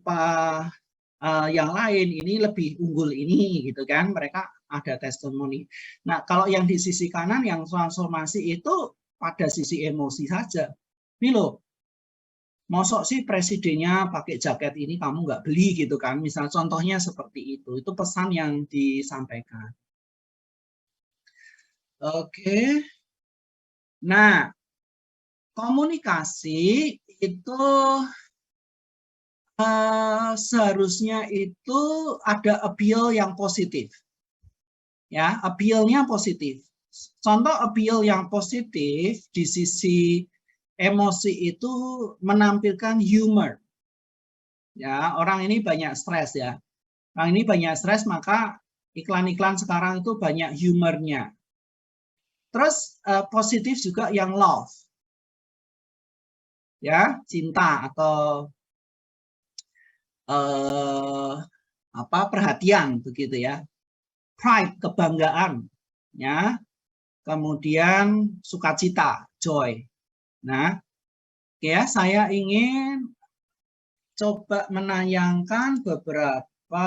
yang lain, ini lebih unggul ini, gitu kan? Mereka ada testimoni. Nah, kalau yang di sisi kanan, yang transformasi itu pada sisi emosi saja. Ini loh, mosok sih presidennya pakai jaket ini kamu nggak beli gitu kan? Misal contohnya seperti itu pesan yang disampaikan. Oke. Nah, komunikasi itu seharusnya itu ada appeal yang positif. Ya, appeal-nya positif. Contoh appeal yang positif di sisi emosi itu menampilkan humor. Ya, orang ini banyak stres ya. Orang ini banyak stres, maka iklan-iklan sekarang itu banyak humornya. Terus positif juga yang love. Ya, cinta atau perhatian begitu ya. Pride, kebanggaan, ya. Kemudian sukacita, joy. Nah, ya saya ingin coba menayangkan beberapa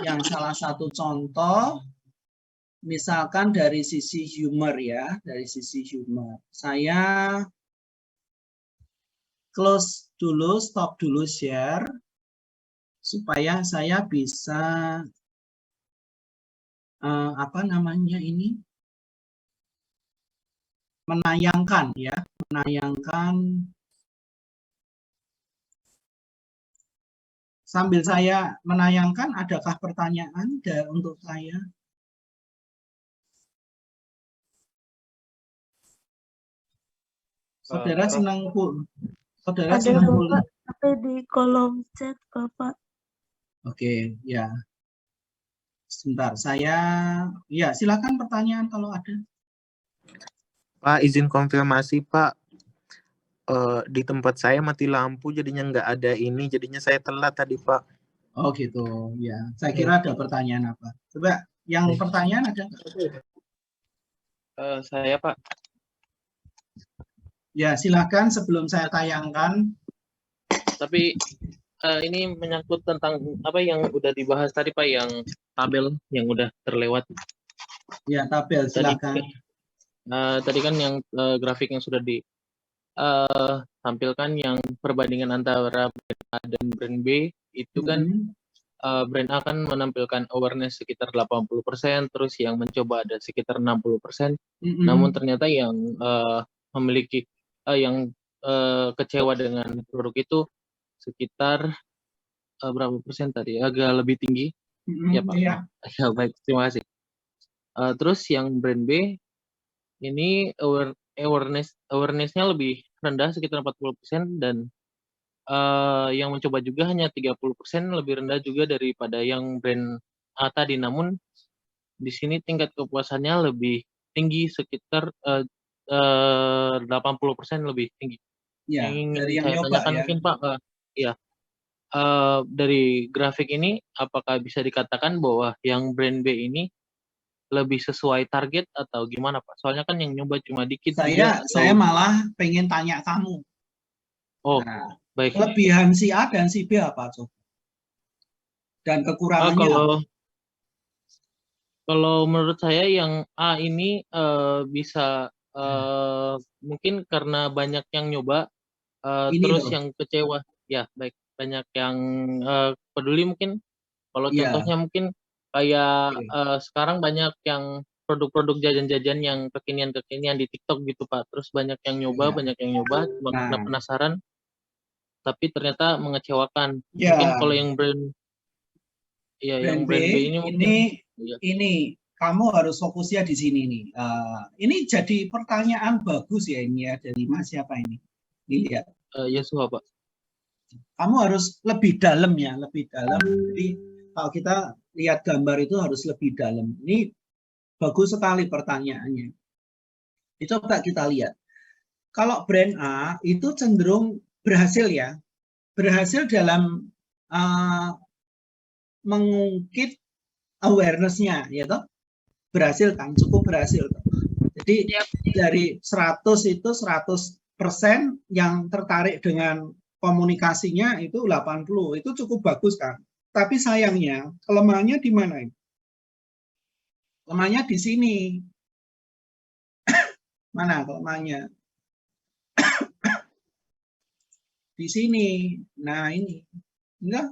yang salah satu contoh, misalkan dari sisi humor ya, dari sisi humor. Saya close dulu, stop dulu share, supaya saya bisa menayangkan ya, menayangkan sambil saya menayangkan. Adakah pertanyaan untuk saya? Saudara senang saudara Ada senang Bapak, tapi di kolom chat Bapak. Oke, ya. Sebentar, ya silakan pertanyaan kalau ada. Pak, izin konfirmasi Pak. Di tempat saya mati lampu, jadinya nggak ada ini, jadinya saya telat tadi Pak. Oh gitu, ya. Saya kira ada pertanyaan apa. Coba, yang pertanyaan ada? Saya Pak. Ya, silakan sebelum saya tayangkan. Tapi ini menyangkut tentang apa yang udah dibahas tadi Pak, yang tabel yang udah terlewat. Ya, tabel silakan. Tadi kan yang grafik yang sudah ditampilkan yang perbandingan antara brand A dan brand B itu kan brand A kan menampilkan awareness sekitar 80%, terus yang mencoba ada sekitar 60%. Namun ternyata yang memiliki yang kecewa dengan produk itu sekitar berapa persen tadi? Agak lebih tinggi. Ya Pak. Ya. Ya, baik, terima kasih. Terus yang brand B ini awareness-nya lebih rendah sekitar 40%, dan yang mencoba juga hanya 30%, lebih rendah juga daripada yang brand A tadi. Namun di sini tingkat kepuasannya lebih tinggi, sekitar 80% lebih tinggi. Ya, Yang ingin dari yang saya nyoba tanyakan ya. mungkin Pak, ya. Dari grafik ini, apakah bisa dikatakan bahwa yang brand B ini lebih sesuai target atau gimana Pak? Soalnya kan yang nyoba cuma dikit juga. Saya malah pengen tanya kamu. Oh, nah, baik. Kelebihan si A dan si B apa coba? Dan kekurangannya kalau menurut saya yang A ini bisa mungkin karena banyak yang nyoba, terus loh. yang kecewa. Ya, baik. Banyak yang peduli mungkin. Kalau contohnya mungkin kayak sekarang banyak yang produk-produk jajan-jajan yang kekinian-kekinian di TikTok gitu Pak. Terus banyak yang nyoba, cuma karena penasaran, tapi ternyata mengecewakan. Mungkin kalau yang brand B ini mungkin ini kamu harus fokusnya di sini nih. Ini jadi pertanyaan bagus ya ini ya, dari Mas siapa ini? Lihat. Yesua Pak. Kamu harus lebih dalam ya, lebih dalam. Jadi kalau kita lihat gambar itu harus lebih dalam. Ini bagus sekali pertanyaannya. Itu coba kita lihat. Kalau brand A itu cenderung berhasil ya, berhasil dalam mengungkit awareness-nya, ya toh? Berhasil kan, cukup berhasil. Jadi dari 100 itu 100% yang tertarik dengan komunikasinya itu 80, itu cukup bagus kan. Tapi sayangnya kelemahannya di mana? Kelemahannya di sini. Mana kelemahannya? Di sini. Nah ini. Enggak?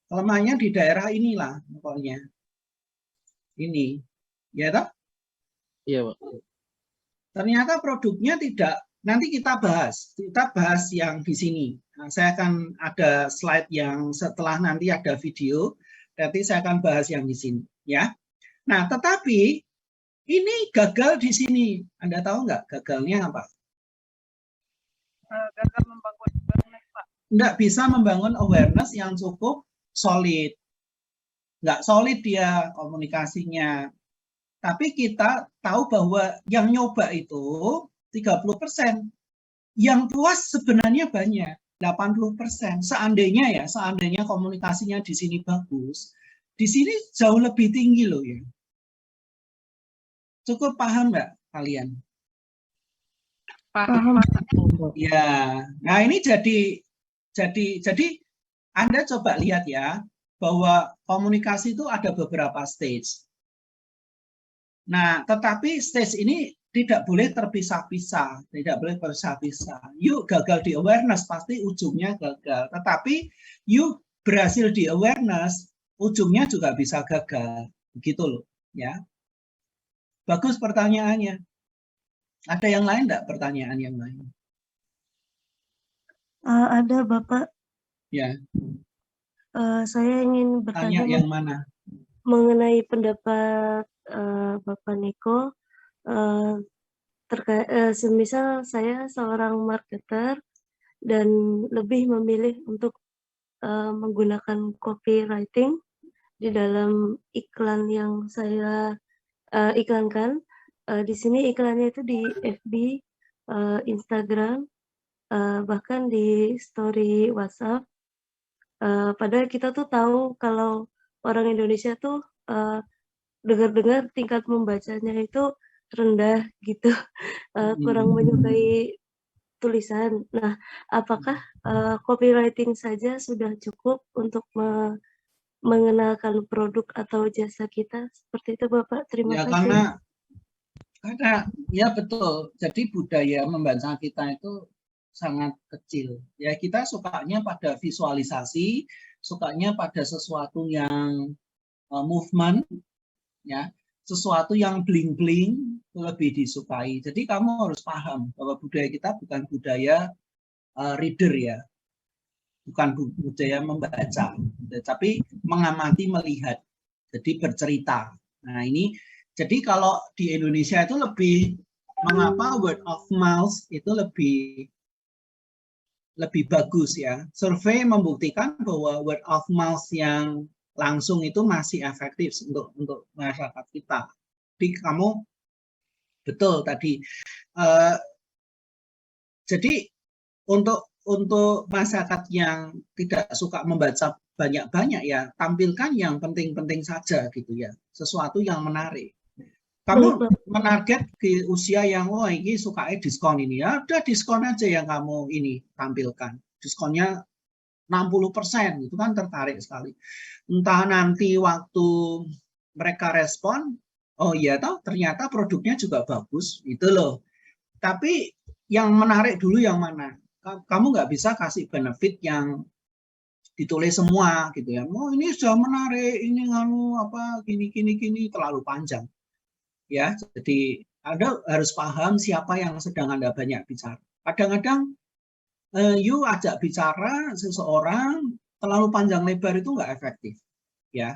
Kelemahannya di daerah inilah pokoknya. Ini. Ya toh? Iya, Pak. Ternyata produknya tidak, nanti kita bahas yang di sini. Nah, saya akan ada slide yang setelah nanti ada video, nanti saya akan bahas yang di sini, ya. Nah, tetapi ini gagal di sini. Anda tahu nggak gagalnya apa? Gagal membangun awareness, Pak. Nggak bisa membangun awareness yang cukup solid. Nggak solid dia komunikasinya. Tapi kita tahu bahwa yang nyoba itu 30%. Yang puas sebenarnya banyak, 80%. Seandainya komunikasinya di sini bagus, di sini jauh lebih tinggi loh ya. Cukup paham nggak kalian? Paham. Ya, nah ini jadi Anda coba lihat ya, bahwa komunikasi itu ada beberapa stage. Nah, tetapi stage ini tidak boleh terpisah-pisah, tidak boleh terpisah-pisah. Yuk gagal di awareness, pasti ujungnya gagal. Tetapi yuk berhasil di awareness, ujungnya juga bisa gagal. Begitu loh, ya. Bagus pertanyaannya. Ada yang lain enggak pertanyaan yang lain? Ada Bapak. Ya. Saya ingin Tanya bertanya yang mana? mengenai pendapat Bapak Niko. Semisal saya seorang marketer dan lebih memilih untuk menggunakan copywriting di dalam iklan yang saya iklankan. Di sini iklannya itu di FB, Instagram, bahkan di story WhatsApp. Padahal kita tuh tahu kalau orang Indonesia tuh dengar-dengar tingkat membacanya itu rendah gitu, kurang menyukai tulisan. Nah, apakah copywriting saja sudah cukup untuk mengenalkan produk atau jasa kita? Seperti itu Bapak, terima Ya, kasih. karena ya betul. Jadi budaya membaca kita itu sangat kecil. Ya, kita sukanya pada visualisasi, sukanya pada sesuatu yang movement, ya, sesuatu yang bling-bling lebih disukai. Jadi kamu harus paham bahwa budaya kita bukan budaya reader ya, bukan budaya membaca, tapi mengamati, melihat, jadi bercerita. Nah ini, jadi kalau di Indonesia itu lebih, mengapa word of mouth itu lebih bagus ya. Survei membuktikan bahwa word of mouth yang langsung itu masih efektif untuk masyarakat kita. Jadi kamu betul tadi. Jadi untuk masyarakat yang tidak suka membaca banyak-banyak ya, tampilkan yang penting-penting saja gitu ya, sesuatu yang menarik. Kamu menarget di usia yang ini suka diskon ini ya, udah diskon aja yang kamu ini tampilkan. Diskonnya 60%, itu kan tertarik sekali. Entah nanti waktu mereka respon, oh iya toh ternyata produknya juga bagus, itu loh. Tapi yang menarik dulu yang mana? Kamu nggak bisa kasih benefit yang ditulis semua gitu ya. Oh ini sudah menarik, ini gini terlalu panjang. Ya, jadi Anda harus paham siapa yang sedang Anda banyak bicara. Kadang-kadang you ajak bicara seseorang terlalu panjang lebar itu nggak efektif, ya.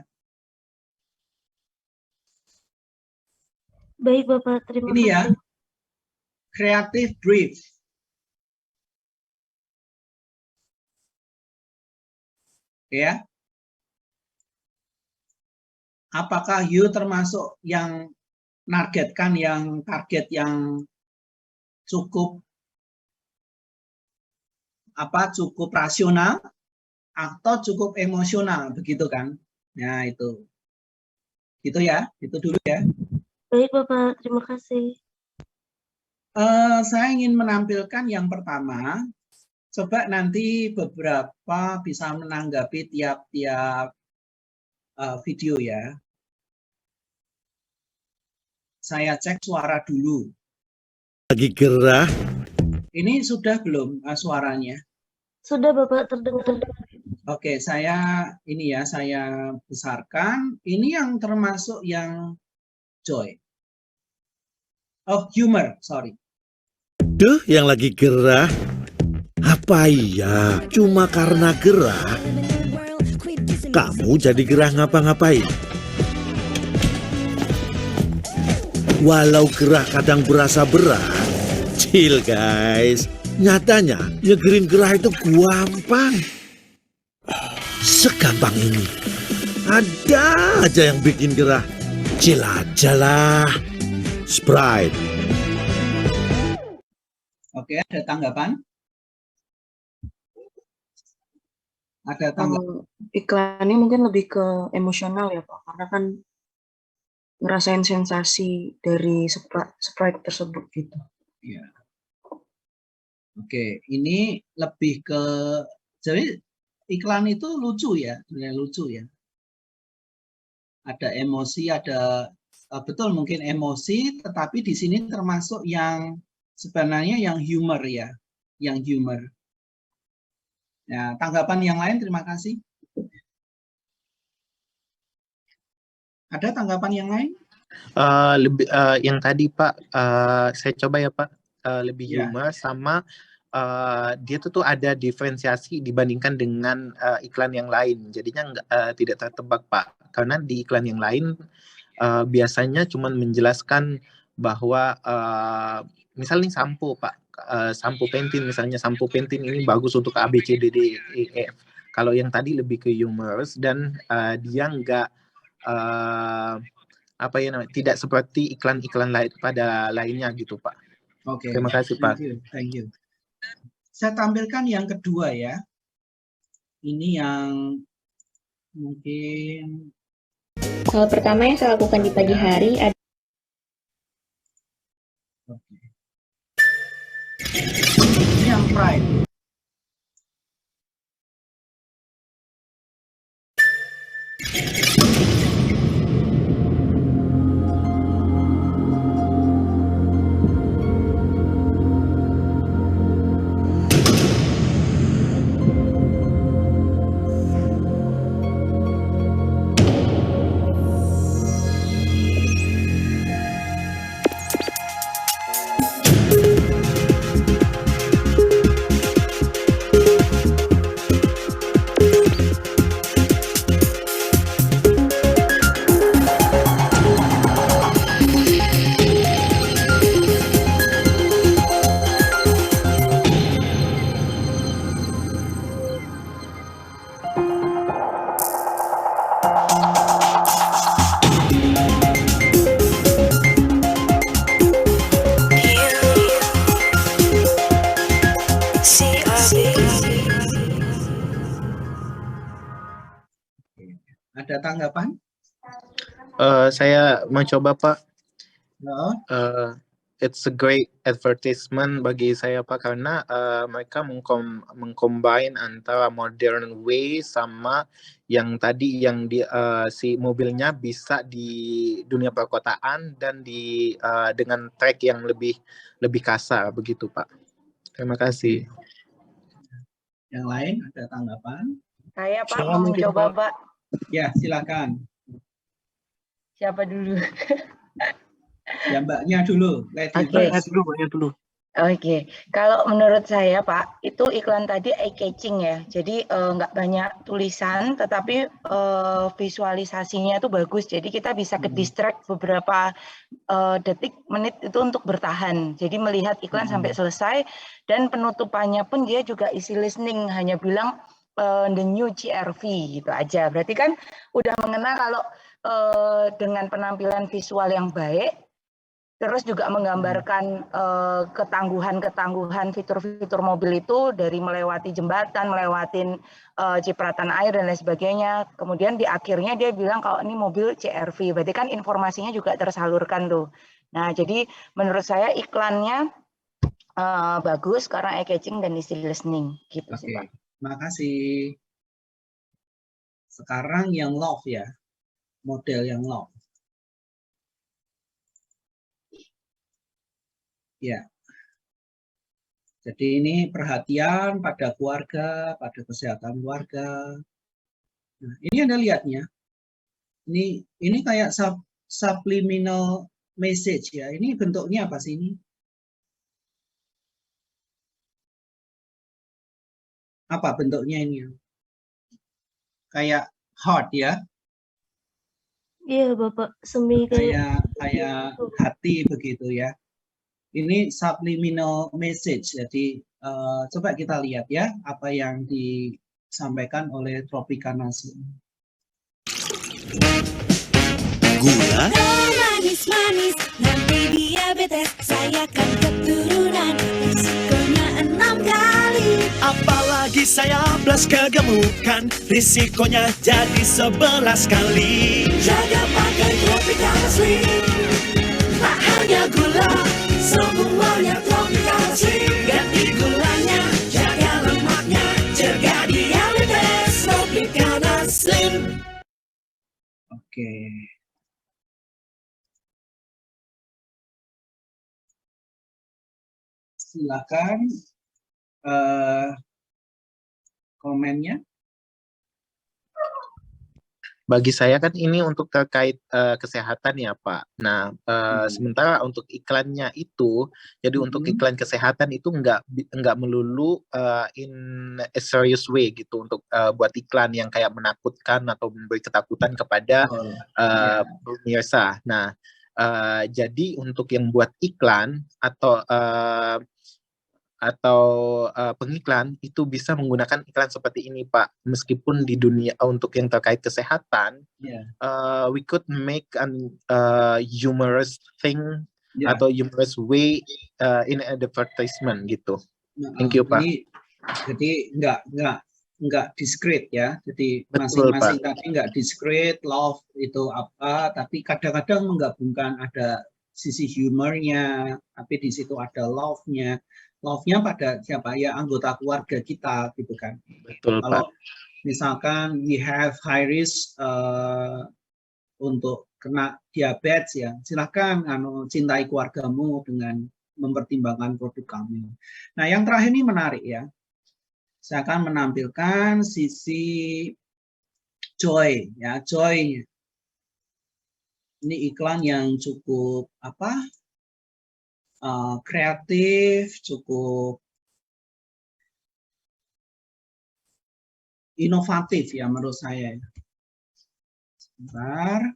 Baik Bapak, terima kasih. Ini ya, creative brief. Ya. Apakah you termasuk yang nargetkan yang target yang cukup cukup rasional atau cukup emosional, begitu kan? Nah, itu. Gitu ya, itu dulu ya. Baik Bapak, terima kasih. Saya ingin menampilkan yang pertama. Coba nanti beberapa bisa menanggapi tiap-tiap video ya. Saya cek suara dulu. Lagi gerah. Ini sudah belum suaranya? Sudah Bapak, terdengar. Oke, saya besarkan. Ini yang termasuk yang joy. Oh, humor, sorry. Duh, yang lagi gerah. Apa iya? Cuma karena gerah? Kamu jadi gerah ngapa-ngapain? Walau gerah kadang berasa berat, chill guys. Nyatanya, nyegerin gerah itu gampang. Segampang ini. Ada aja yang bikin gerah. Chill aja lah. Sprite. Oke, ada tanggapan? Ada tanggapan? Iklannya mungkin lebih ke emosional ya Pak, karena kan ngerasain sensasi dari Sprite tersebut gitu. Ya. Oke, ini lebih ke, jadi iklan itu lucu ya, sebenarnya lucu ya. Ada emosi, ada betul mungkin emosi, tetapi di sini termasuk yang sebenarnya yang humor ya, yang humor. Ya, tanggapan yang lain, terima kasih. Ada tanggapan yang lain? Yang tadi Pak, saya coba ya Pak, lebih Ya. humor sama dia tuh ada diferensiasi dibandingkan dengan iklan yang lain. Jadinya tidak tertebak Pak, karena di iklan yang lain biasanya cuma menjelaskan bahwa misalnya sampo Pak, sampo Pantene misalnya, sampo Pantene ini bagus untuk A B C D E F. Kalau yang tadi lebih ke humorous dan dia nggak tidak seperti iklan-iklan lain pada lainnya gitu Pak. Oke. Terima kasih Pak. Thank you. Saya tampilkan yang kedua ya. Ini yang mungkin hal pertama yang saya lakukan di pagi hari adalah ini yang pride. Ada tanggapan? Saya mencoba Pak. No. It's a great advertisement bagi saya Pak, karena mereka mengcombine antara modern way sama yang tadi yang si mobilnya bisa di dunia perkotaan dan dengan track yang lebih kasar begitu Pak. Terima kasih. Yang lain ada tanggapan? Saya Pak mau mencoba Pak. Ya, silakan. Siapa dulu? Ya Mbaknya dulu. Oke. Kalau menurut saya Pak, itu iklan tadi eye catching ya. Jadi nggak banyak tulisan, tetapi visualisasinya itu bagus. Jadi kita bisa ke distract beberapa detik, menit itu untuk bertahan. Jadi melihat iklan sampai selesai, dan penutupannya pun dia juga easy listening. Hanya bilang the new CRV gitu aja. Berarti kan udah mengenal kalau dengan penampilan visual yang baik, terus juga menggambarkan ketangguhan fitur-fitur mobil itu dari melewati jembatan, melewatin cipratan air dan lain sebagainya. Kemudian di akhirnya dia bilang kalau ini mobil CRV, berarti kan informasinya juga tersalurkan tuh. Nah, jadi menurut saya iklannya bagus karena eye-catching dan easy listening gitu sih, Pak. Terima kasih. Sekarang yang love ya, model yang love. Ya. Jadi ini perhatian pada keluarga, pada kesehatan keluarga. Nah, ini Anda lihatnya. Ini kayak subliminal message ya. Ini bentuknya apa sih ini? Apa bentuknya ini? Kayak heart ya. Iya, Bapak. Semi Kayak hati begitu ya. Ini subliminal message. Jadi coba kita lihat ya apa yang disampaikan oleh Tropicana. Gula manis-manis, nanti diabetes, saya kan keturunan, risikonya 6 kali. apalagi saya plus kegemukan, risikonya jadi 11 kali. Jaga pakai Tropicana Slim, tak hanya gula, semuanya Tropicana Slim. Ganti gulanya, jaga lemaknya, cegah diabetes, Tropicana Slim. Oke. Silakan komennya. Bagi saya kan ini untuk terkait kesehatan ya Pak. Nah, sementara untuk iklannya itu, jadi untuk iklan kesehatan itu nggak melulu in a serious way gitu untuk buat iklan yang kayak menakutkan atau memberi ketakutan kepada pemirsa. Nah, jadi untuk yang buat iklan atau pengiklan itu bisa menggunakan iklan seperti ini Pak. Meskipun di dunia untuk yang terkait kesehatan, we could make an humorous thing atau humorous way in advertisement gitu. Thank you Pak. Jadi nggak discreet ya. Jadi masing-masing tadi nggak discreet, love itu apa, tapi kadang-kadang menggabungkan ada sisi humornya, tapi di situ ada love-nya. Love-nya pada siapa ya, anggota keluarga kita gitu kan. Betul, kalau Pak. Misalkan we have high risk untuk kena diabetes ya, silakan cintai keluargamu dengan mempertimbangkan produk kami. Nah yang terakhir ini menarik ya, saya akan menampilkan sisi joy ya, joy. Ini iklan yang cukup kreatif, cukup inovatif ya menurut saya. Sebentar.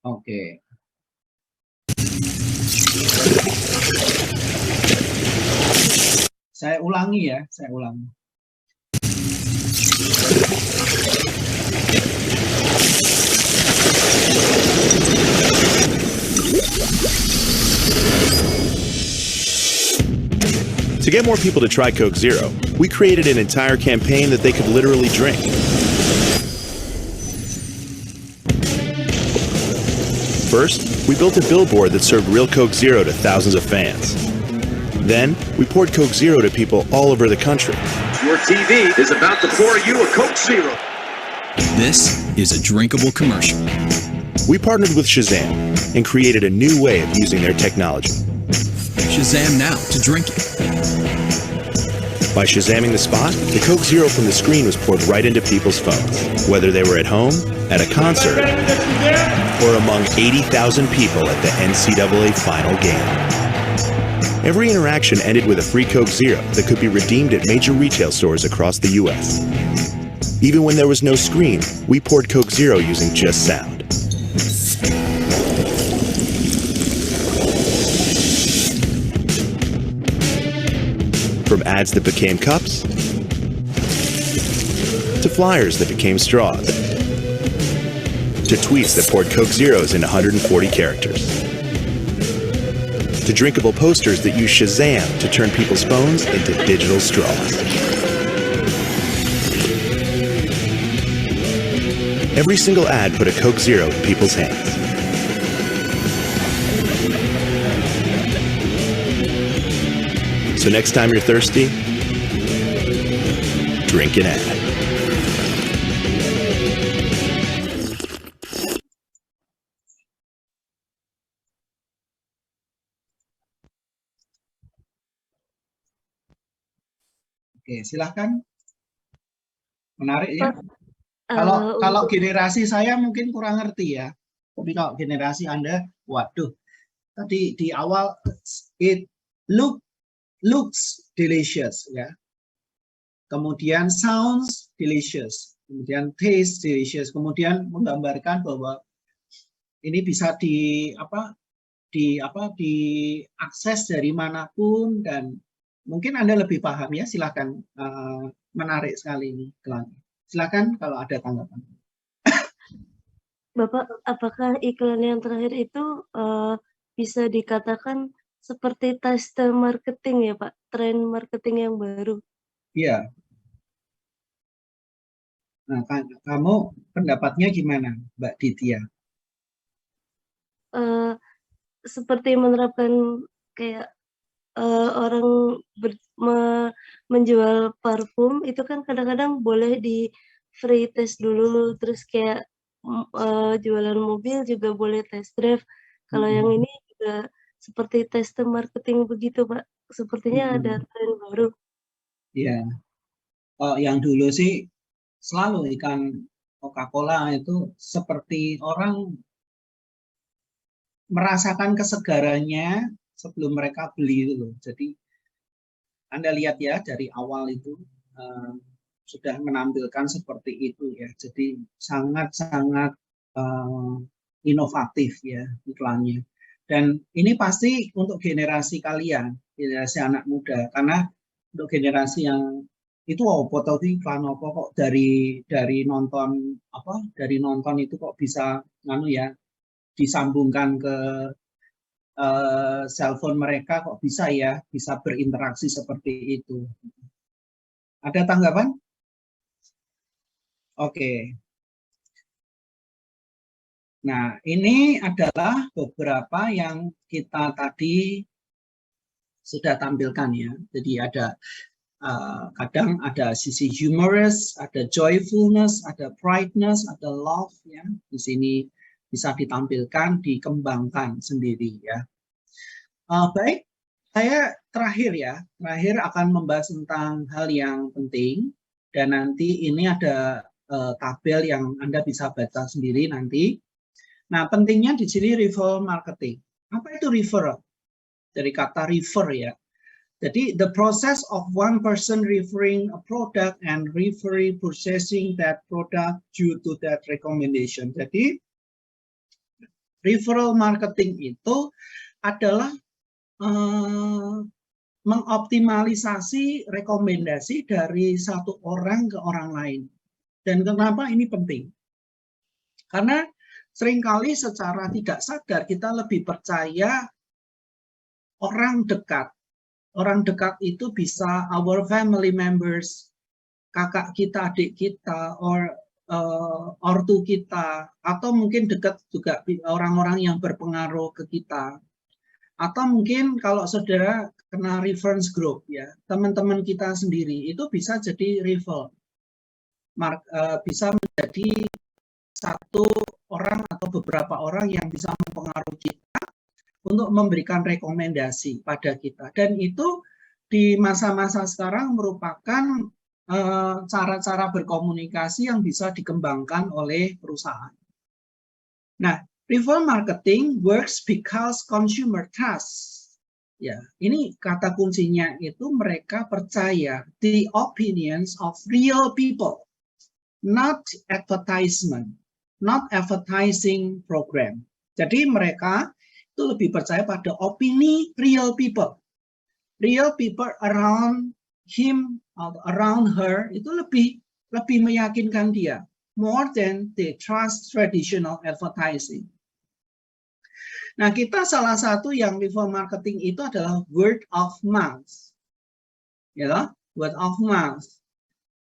Oke. Saya ulangi ya, saya ulangi. To get more people to try Coke Zero, we created an entire campaign that they could literally drink. First, we built a billboard that served real Coke Zero to thousands of fans. Then, we poured Coke Zero to people all over the country. Your TV is about to pour you a Coke Zero. This is a drinkable commercial. We partnered with Shazam and created a new way of using their technology. Shazam now to drink it. By Shazamming the spot, the Coke Zero from the screen was poured right into people's phones, whether they were at home, at a concert, or among 80,000 people at the NCAA final game. Every interaction ended with a free Coke Zero that could be redeemed at major retail stores across the U.S. Even when there was no screen, we poured Coke Zero using just sound. From ads that became cups, to flyers that became straws, to tweets that poured Coke Zeros into 140 characters, to drinkable posters that use Shazam to turn people's phones into digital straws. Every single ad put a Coke Zero in people's hands. So next time you're thirsty, drink an ad. Oke, silahkan. Menarik ya. Pak, Kalau untuk generasi saya mungkin kurang ngerti ya. Tapi kalau generasi Anda, waduh. Tadi di awal it looks delicious ya. Kemudian sounds delicious. Kemudian taste delicious. Kemudian menggambarkan bahwa ini bisa diakses dari manapun, dan mungkin Anda lebih paham ya. Silakan, menarik sekali ini. Silakan kalau ada tanggapan. Bapak, apakah iklan yang terakhir itu bisa dikatakan seperti tester marketing ya Pak, tren marketing yang baru? Iya. Nah, kamu pendapatnya gimana, Mbak Ditya? Seperti menerapkan kayak orang menjual parfum itu kan kadang-kadang boleh di free test dulu, terus kayak jualan mobil juga boleh test drive. Kalau yang ini juga seperti tester marketing begitu Pak, sepertinya ada tren baru. Iya. Yang dulu sih selalu ikan Coca-Cola itu seperti orang merasakan kesegarannya sebelum mereka beli itu loh. Jadi Anda lihat ya, dari awal itu sudah menampilkan seperti itu ya. Jadi sangat-sangat inovatif ya iklannya. Dan ini pasti untuk generasi kalian, generasi anak muda. Karena untuk generasi yang itu foto iklan apa kok dari nonton itu kok bisa disambungkan ke cellphone mereka, kok bisa ya, bisa berinteraksi seperti itu. Ada tanggapan? Oke. Nah, ini adalah beberapa yang kita tadi sudah tampilkan ya. Jadi ada kadang ada sisi humorous, ada joyfulness, ada brightness, ada love ya. Di sini bisa ditampilkan, dikembangkan sendiri ya. Baik, saya terakhir akan membahas tentang hal yang penting, dan nanti ini ada tabel yang Anda bisa baca sendiri nanti. Nah, pentingnya di sini referral marketing. Apa itu referral? Dari kata refer ya. Jadi the process of one person referring a product and referring purchasing that product due to that recommendation. Jadi referral marketing itu adalah mengoptimalisasi rekomendasi dari satu orang ke orang lain. Dan kenapa ini penting? Karena seringkali secara tidak sadar kita lebih percaya orang dekat. Orang dekat itu bisa our family members, kakak kita, adik kita, ortu kita, atau mungkin dekat juga orang-orang yang berpengaruh ke kita. Atau mungkin kalau saudara kena reference group ya, teman-teman kita sendiri itu bisa jadi referral, bisa menjadi satu orang atau beberapa orang yang bisa mempengaruhi kita untuk memberikan rekomendasi pada kita. Dan itu di masa-masa sekarang merupakan cara-cara berkomunikasi yang bisa dikembangkan oleh perusahaan. Nah, referral marketing works because consumer trust. Ya, ini kata kuncinya itu mereka percaya the opinions of real people. not advertisement, not advertising program. Jadi mereka itu lebih percaya pada opini real people around him or around her, itu lebih meyakinkan dia more than they trust traditional advertising. Nah, kita salah satu yang reform marketing itu adalah word of mouth, ya, word of mouth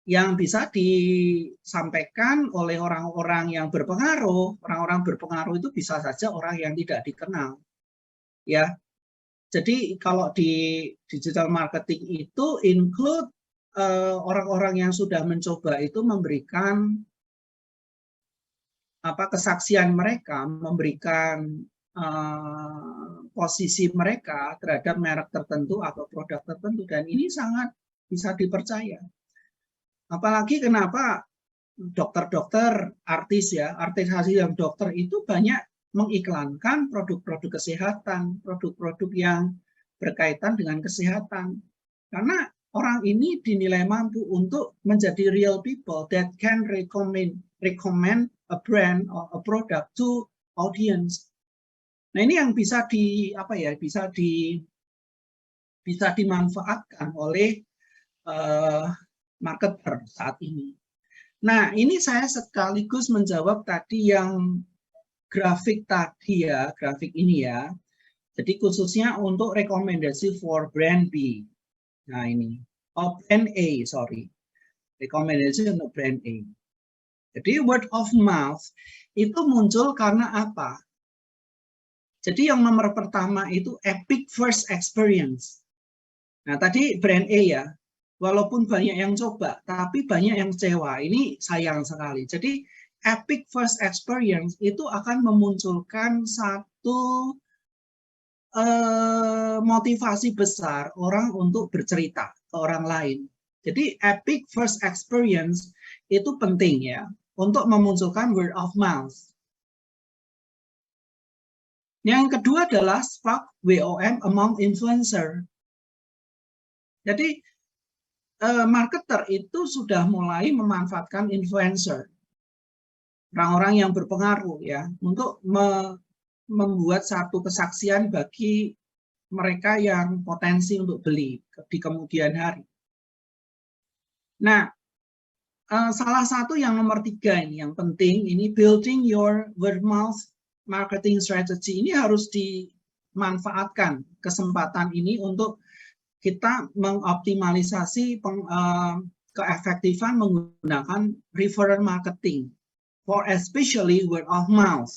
yang bisa disampaikan oleh orang-orang yang berpengaruh. Orang-orang berpengaruh itu bisa saja orang yang tidak dikenal, ya. Jadi kalau di digital marketing itu include orang-orang yang sudah mencoba itu memberikan kesaksian mereka, memberikan posisi mereka terhadap merek tertentu atau produk tertentu, dan ini sangat bisa dipercaya. Apalagi kenapa dokter-dokter, artis dan dokter itu banyak mengiklankan produk-produk kesehatan, produk-produk yang berkaitan dengan kesehatan. Karena orang ini dinilai mampu untuk menjadi real people that can recommend a brand or a product to audience. Nah, ini yang bisa dimanfaatkan oleh marketer saat ini. Nah, ini saya sekaligus menjawab tadi yang grafik tadi ya, grafik ini ya. Jadi khususnya untuk rekomendasi for brand B. Nah, ini brand A, sorry. Rekomendasi untuk brand A. Jadi word of mouth itu muncul karena apa? Jadi yang nomor pertama itu epic first experience. Nah, tadi brand A ya, walaupun banyak yang coba, tapi banyak yang kecewa. Ini sayang sekali. Jadi epic first experience itu akan memunculkan satu motivasi besar orang untuk bercerita ke orang lain. Jadi epic first experience itu penting ya, untuk memunculkan word of mouth. Yang kedua adalah spark WOM among influencer. Jadi marketer itu sudah mulai memanfaatkan influencer, orang-orang yang berpengaruh ya, untuk membuat satu kesaksian bagi mereka yang potensi untuk beli di kemudian hari. Nah, salah satu yang nomor 3 ini yang penting, ini building your word mouth marketing strategy. Ini harus dimanfaatkan kesempatan ini untuk kita mengoptimalisasi keefektifan menggunakan referral marketing for especially word of mouth.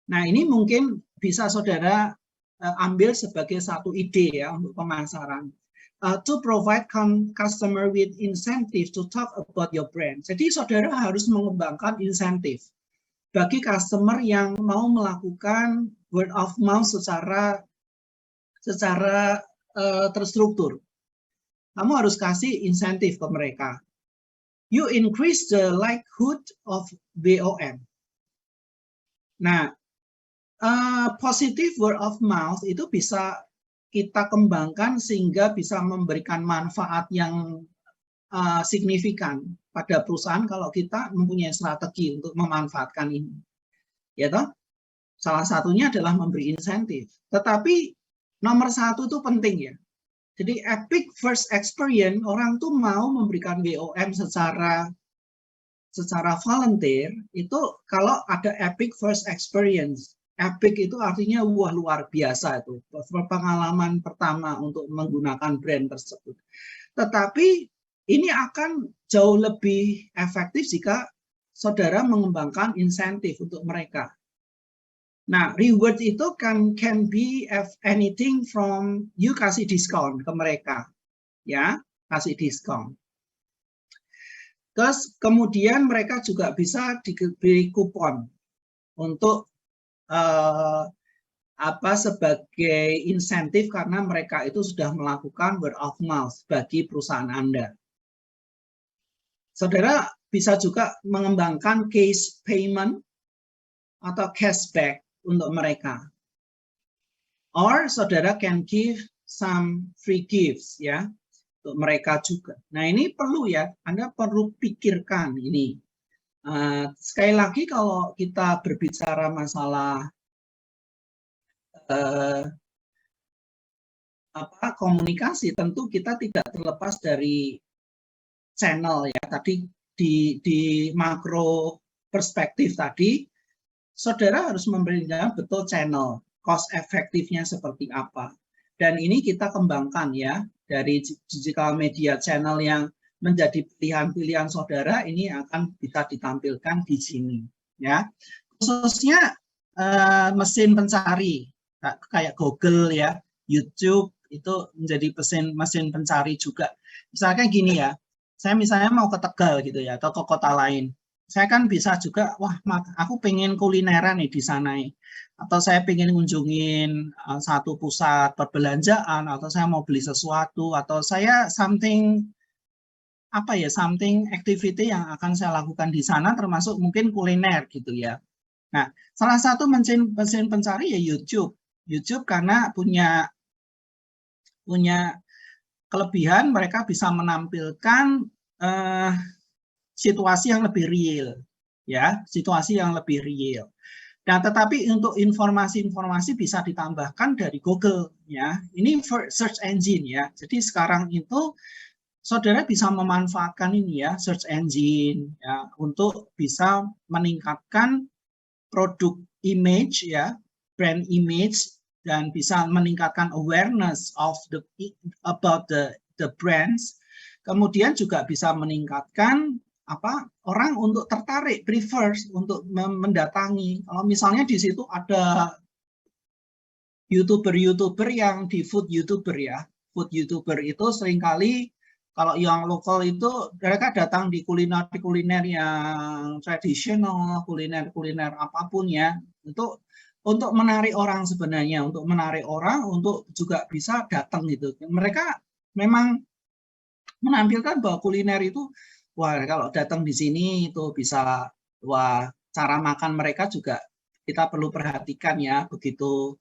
Nah, ini mungkin bisa saudara ambil sebagai satu ide ya untuk pemasaran. To provide customer with incentive to talk about your brand. Jadi saudara harus mengembangkan insentif bagi customer yang mau melakukan word of mouth secara terstruktur. Kamu harus kasih insentif ke mereka. You increase the likelihood of BOM. Nah, positive word of mouth itu bisa kita kembangkan sehingga bisa memberikan manfaat yang signifikan pada perusahaan kalau kita mempunyai strategi untuk memanfaatkan ini. Ya toh? Salah satunya adalah memberi insentif. Tetapi nomor 1 itu penting ya. Jadi epic first experience, orang tuh mau memberikan WOM secara volunteer itu kalau ada epic first experience. Epic itu artinya wah luar biasa itu, pengalaman pertama untuk menggunakan brand tersebut. Tetapi ini akan jauh lebih efektif jika saudara mengembangkan insentif untuk mereka. Nah, reward itu can be anything from you kasih diskon ke mereka, ya, kasih diskon. Terus kemudian mereka juga bisa diberi kupon untuk sebagai insentif karena mereka itu sudah melakukan word of mouth bagi perusahaan Anda. Saudara bisa juga mengembangkan case payment atau cashback untuk mereka. Or saudara can give some free gifts ya untuk mereka juga. Nah ini perlu ya, Anda perlu pikirkan ini. Sekali lagi kalau kita berbicara masalah komunikasi, tentu kita tidak terlepas dari channel ya. Tadi di makro perspektif tadi, saudara harus memberikan betul channel, cost efektifnya seperti apa. Dan ini kita kembangkan ya, dari digital media channel yang menjadi pilihan-pilihan saudara, ini akan bisa ditampilkan di sini. Ya, khususnya mesin pencari, kayak Google ya, YouTube, itu menjadi mesin pencari juga. Misalnya gini ya, saya misalnya mau ke Tegal gitu ya, atau ke kota lain. Saya kan bisa juga, wah aku pengen kulineran nih di sana nih. Atau saya pengen kunjungin satu pusat perbelanjaan, atau saya mau beli sesuatu, atau saya something activity yang akan saya lakukan di sana, termasuk mungkin kuliner gitu ya. Nah, salah satu mesin pencari ya YouTube. YouTube karena punya kelebihan, mereka bisa menampilkan situasi yang lebih real, ya, situasi yang lebih real. Nah, tetapi untuk informasi-informasi bisa ditambahkan dari Google, ya. Ini search engine, ya. Jadi sekarang itu saudara bisa memanfaatkan ini ya, search engine, ya, untuk bisa meningkatkan produk image, ya, brand image, dan bisa meningkatkan awareness of about the brands. Kemudian juga bisa meningkatkan orang untuk tertarik, prefers untuk mendatangi. Kalau misalnya di situ ada YouTuber yang di food YouTuber ya, food YouTuber itu seringkali kalau yang lokal itu mereka datang di kuliner yang tradisional, kuliner apapun ya, untuk menarik orang sebenarnya, untuk menarik orang untuk juga bisa datang gitu. Mereka memang menampilkan bahwa kuliner itu, wah kalau datang di sini itu bisa, wah cara makan mereka juga kita perlu perhatikan ya, begitu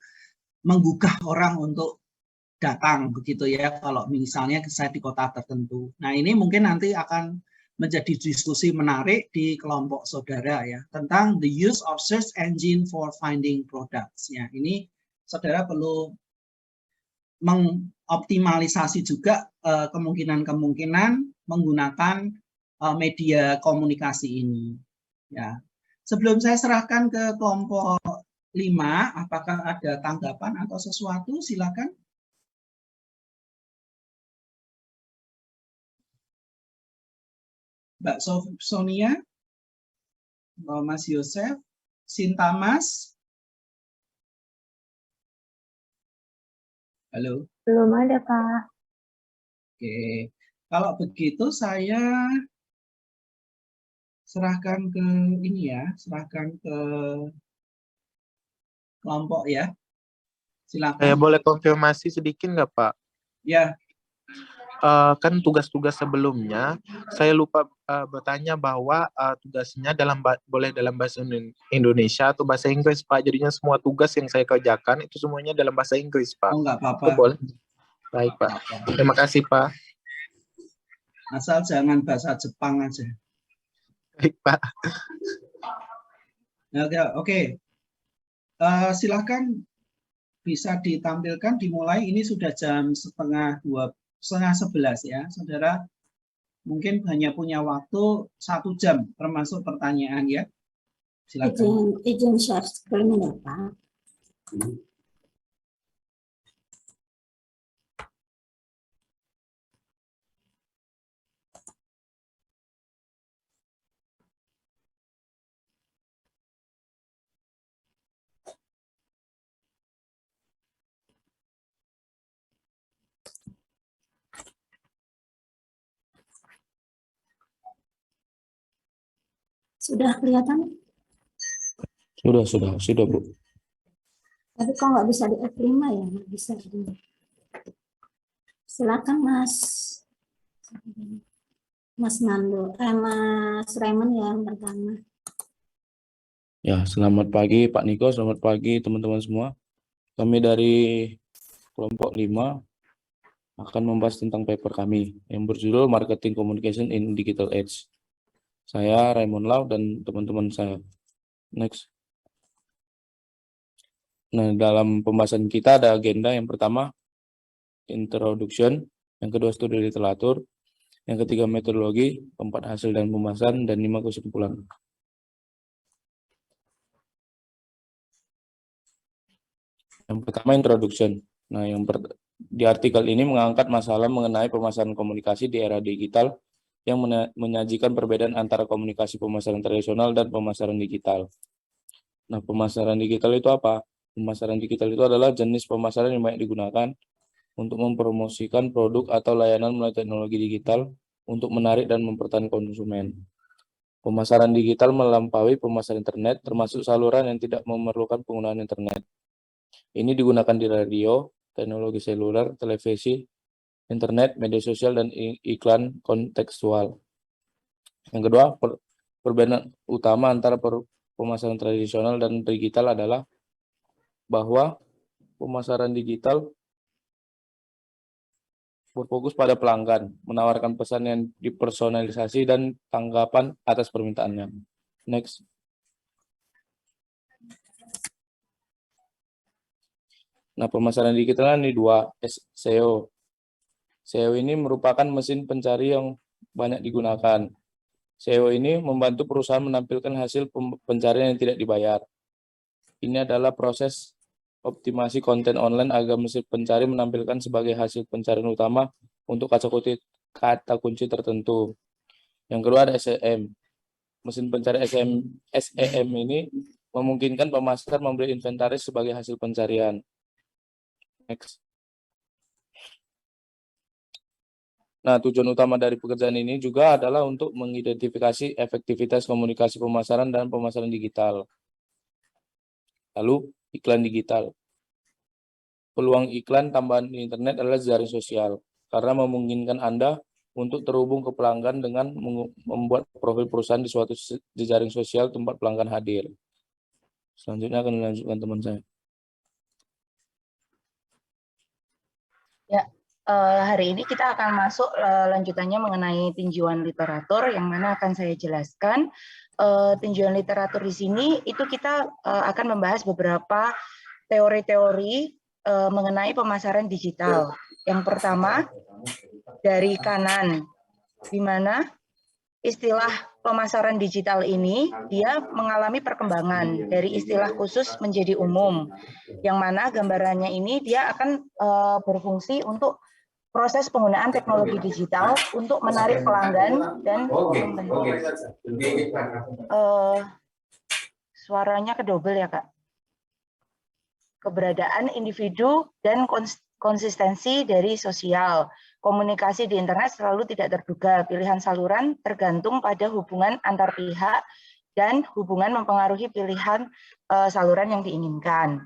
menggugah orang untuk datang begitu ya, kalau misalnya saya di kota tertentu. Nah ini mungkin nanti akan menjadi diskusi menarik di kelompok saudara ya, tentang the use of search engine for finding products ya. Ini saudara perlu mengoptimalisasi juga kemungkinan-kemungkinan menggunakan media komunikasi ini. Ya. Sebelum saya serahkan ke kelompok 5, apakah ada tanggapan atau sesuatu? Silakan. Mbak Sonia, Mas Yosef, Sintamas. Halo. Belum ada, Pak. Oke, kalau begitu saya serahkan ke ini ya, serahkan ke kelompok ya. Silakan. Saya boleh konfirmasi sedikit nggak, Pak? Ya. Kan tugas-tugas sebelumnya saya lupa bertanya bahwa tugasnya boleh dalam bahasa Indonesia atau bahasa Inggris, Pak. Jadinya semua tugas yang saya kerjakan itu semuanya dalam bahasa Inggris, Pak. Oh, enggak apa-apa. Itu boleh. Baik, Pak. Terima kasih, Pak. Asal jangan bahasa Jepang aja. Baik, Pak. Oke. Silakan bisa ditampilkan, dimulai. Ini sudah jam setengah 11 ya, saudara. Mungkin hanya punya waktu 1 jam, termasuk pertanyaan ya. Silakan. Izin share screen ya, Pak. Sudah kelihatan? Sudah, Bu. Tapi kok nggak bisa di F5 ya? Nggak bisa di... Silakan Mas Nando, Mas Raymond yang pertama. Ya, selamat pagi Pak Niko, selamat pagi teman-teman semua. Kami dari kelompok 5 akan membahas tentang paper kami yang berjudul Marketing Communication in Digital Age. Saya Raymond Lau dan teman-teman saya. Next. Nah, dalam pembahasan kita ada agenda. Yang pertama, introduction. Yang kedua, studi literatur. Yang ketiga, metodologi. Keempat, hasil dan pembahasan. Dan 5, kesimpulan. Yang pertama, introduction. Nah, di artikel ini mengangkat masalah mengenai pemasaran komunikasi di era digital yang menyajikan perbedaan antara komunikasi pemasaran tradisional dan pemasaran digital. Nah, pemasaran digital itu apa? Pemasaran digital itu adalah jenis pemasaran yang banyak digunakan untuk mempromosikan produk atau layanan melalui teknologi digital untuk menarik dan mempertahankan konsumen. Pemasaran digital melampaui pemasaran internet, termasuk saluran yang tidak memerlukan penggunaan internet. Ini digunakan di radio, teknologi seluler, televisi, internet, media sosial, dan iklan kontekstual. Yang kedua, perbedaan utama antara pemasaran tradisional dan digital adalah bahwa pemasaran digital berfokus pada pelanggan, menawarkan pesan yang dipersonalisasi dan tanggapan atas permintaannya. Next. Nah, pemasaran digital ini dua, SEO. SEO ini merupakan mesin pencari yang banyak digunakan. SEO ini membantu perusahaan menampilkan hasil pencarian yang tidak dibayar. Ini adalah proses optimasi konten online agar mesin pencari menampilkan sebagai hasil pencarian utama untuk kata kunci tertentu. Yang kedua ada SEM. Mesin pencari SEM ini memungkinkan pemasaran memberi inventaris sebagai hasil pencarian. Next. Nah, tujuan utama dari pekerjaan ini juga adalah untuk mengidentifikasi efektivitas komunikasi pemasaran dan pemasaran digital. Lalu, iklan digital. Peluang iklan tambahan di internet adalah jaring sosial, karena memungkinkan Anda untuk terhubung ke pelanggan dengan membuat profil perusahaan di suatu jejaring sosial tempat pelanggan hadir. Selanjutnya akan dilanjutkan teman saya. Ya, hari ini kita akan masuk lanjutannya mengenai tinjauan literatur yang mana akan saya jelaskan. Tinjauan literatur di sini itu kita akan membahas beberapa teori-teori mengenai pemasaran digital. Yang pertama dari kanan, di mana istilah pemasaran digital ini dia mengalami perkembangan dari istilah khusus menjadi umum, yang mana gambarannya ini dia akan berfungsi untuk proses penggunaan teknologi digital untuk menarik pelanggan dan suaranya kedobel ya Kak. Keberadaan individu dan konsistensi dari sosial. Komunikasi di internet selalu tidak terduga. Pilihan saluran tergantung pada hubungan antar pihak dan hubungan mempengaruhi pilihan saluran yang diinginkan.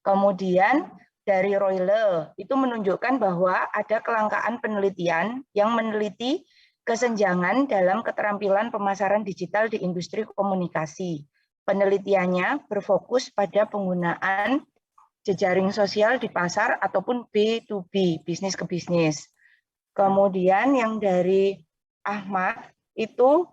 Kemudian dari Royle itu menunjukkan bahwa ada kelangkaan penelitian yang meneliti kesenjangan dalam keterampilan pemasaran digital di industri komunikasi. Penelitiannya berfokus pada penggunaan jejaring sosial di pasar ataupun B2B, bisnis ke bisnis. Kemudian yang dari Ahmad itu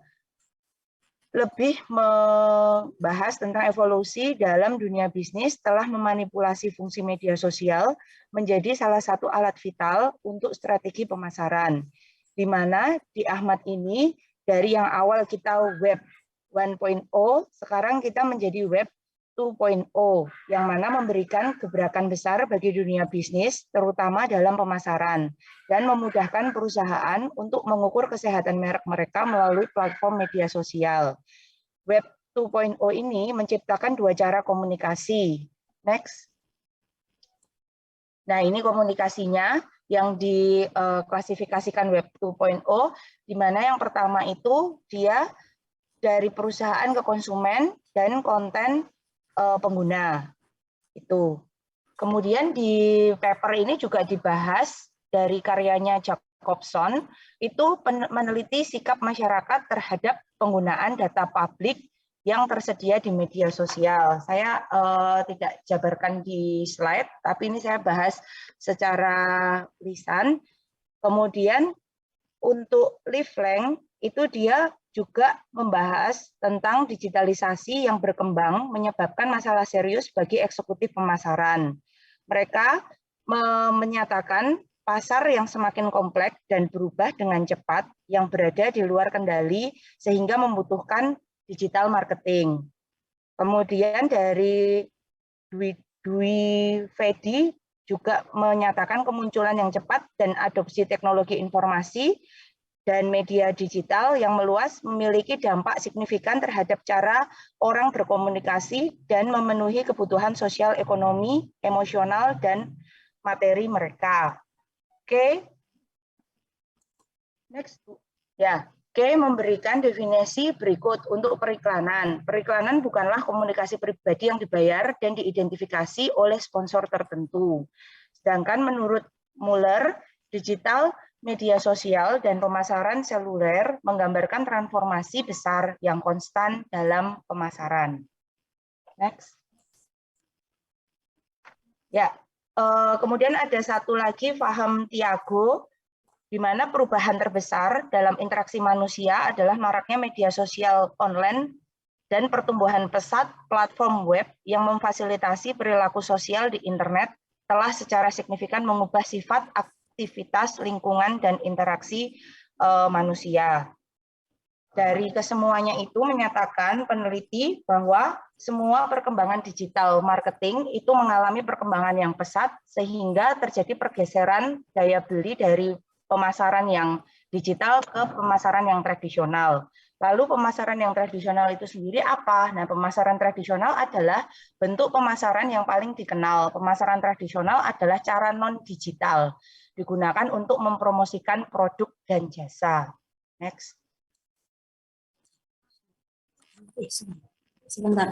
lebih membahas tentang evolusi dalam dunia bisnis telah memanipulasi fungsi media sosial menjadi salah satu alat vital untuk strategi pemasaran. Di mana di Ahmad ini dari yang awal kita web 1.0, sekarang kita menjadi web 2.0, yang mana memberikan gebrakan besar bagi dunia bisnis, terutama dalam pemasaran, dan memudahkan perusahaan untuk mengukur kesehatan merek mereka melalui platform media sosial. Web 2.0 ini menciptakan dua cara komunikasi. Next. Nah, ini komunikasinya yang diklasifikasikan Web 2.0, di mana yang pertama itu dia dari perusahaan ke konsumen dan konten pengguna itu. Kemudian di paper ini juga dibahas dari karyanya Jacobson, itu meneliti sikap masyarakat terhadap penggunaan data publik yang tersedia di media sosial. Saya tidak jabarkan di slide, tapi ini saya bahas secara lisan. Kemudian untuk live length itu dia juga membahas tentang digitalisasi yang berkembang menyebabkan masalah serius bagi eksekutif pemasaran. Mereka menyatakan pasar yang semakin kompleks dan berubah dengan cepat yang berada di luar kendali sehingga membutuhkan digital marketing. Kemudian dari Dwi Fedi juga menyatakan kemunculan yang cepat dan adopsi teknologi informasi dan media digital yang meluas memiliki dampak signifikan terhadap cara orang berkomunikasi dan memenuhi kebutuhan sosial, ekonomi, emosional, dan materi mereka. Oke. Next. Ya, Oke, memberikan definisi berikut untuk periklanan. Periklanan bukanlah komunikasi pribadi yang dibayar dan diidentifikasi oleh sponsor tertentu. Sedangkan menurut Muller, digital, media sosial, dan pemasaran seluler menggambarkan transformasi besar yang konstan dalam pemasaran. Next. Ya, kemudian ada satu lagi paham Tiago, di mana perubahan terbesar dalam interaksi manusia adalah maraknya media sosial online dan pertumbuhan pesat platform web yang memfasilitasi perilaku sosial di internet telah secara signifikan mengubah sifat aktivitas lingkungan dan interaksi manusia. Dari kesemuanya itu menyatakan peneliti bahwa semua perkembangan digital marketing itu mengalami perkembangan yang pesat sehingga terjadi pergeseran daya beli dari pemasaran yang digital ke pemasaran yang tradisional. Lalu pemasaran yang tradisional itu sendiri apa? Nah, pemasaran tradisional adalah bentuk pemasaran yang paling dikenal. Pemasaran tradisional adalah cara non-digital, digunakan untuk mempromosikan produk dan jasa. Next. Sebentar.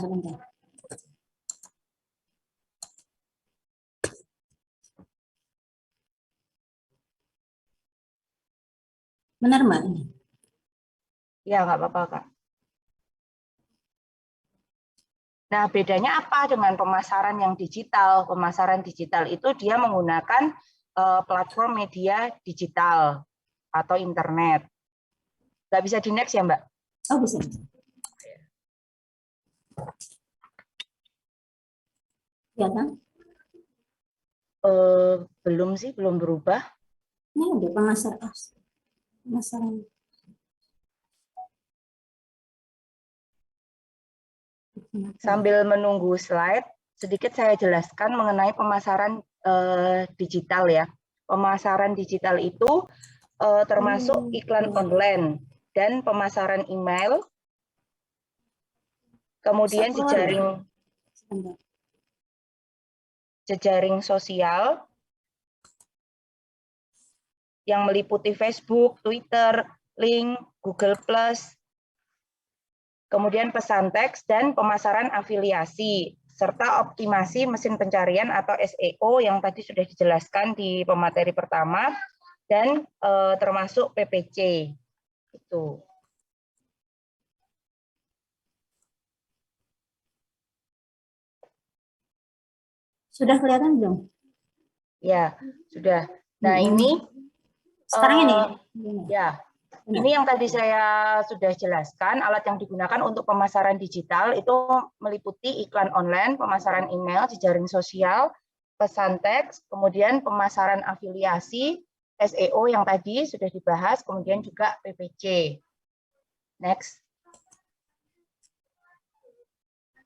Benar, Mbak? Ya, nggak apa-apa, Kak. Nah, bedanya apa dengan pemasaran yang digital? Pemasaran digital itu dia menggunakan platform media digital atau internet. Nggak bisa di next ya, Mbak? Oh, bisa. Ya kan? Belum sih, belum berubah. Ini ada pemasaran. Sambil menunggu slide, sedikit saya jelaskan mengenai pemasaran digital ya. Pemasaran digital itu termasuk iklan online dan pemasaran email, kemudian jejaring sosial yang meliputi Facebook, Twitter, link, Google+, kemudian pesan teks dan pemasaran afiliasi, serta optimasi mesin pencarian atau SEO yang tadi sudah dijelaskan di pemateri pertama, dan termasuk PPC. Itu. Sudah kelihatan belum? Ya, sudah. Nah, ini sekarang ini? Ya, ini yang tadi saya sudah jelaskan, alat yang digunakan untuk pemasaran digital itu meliputi iklan online, pemasaran email, jejaring sosial, pesan teks, kemudian pemasaran afiliasi, SEO yang tadi sudah dibahas, kemudian juga PPC. Next.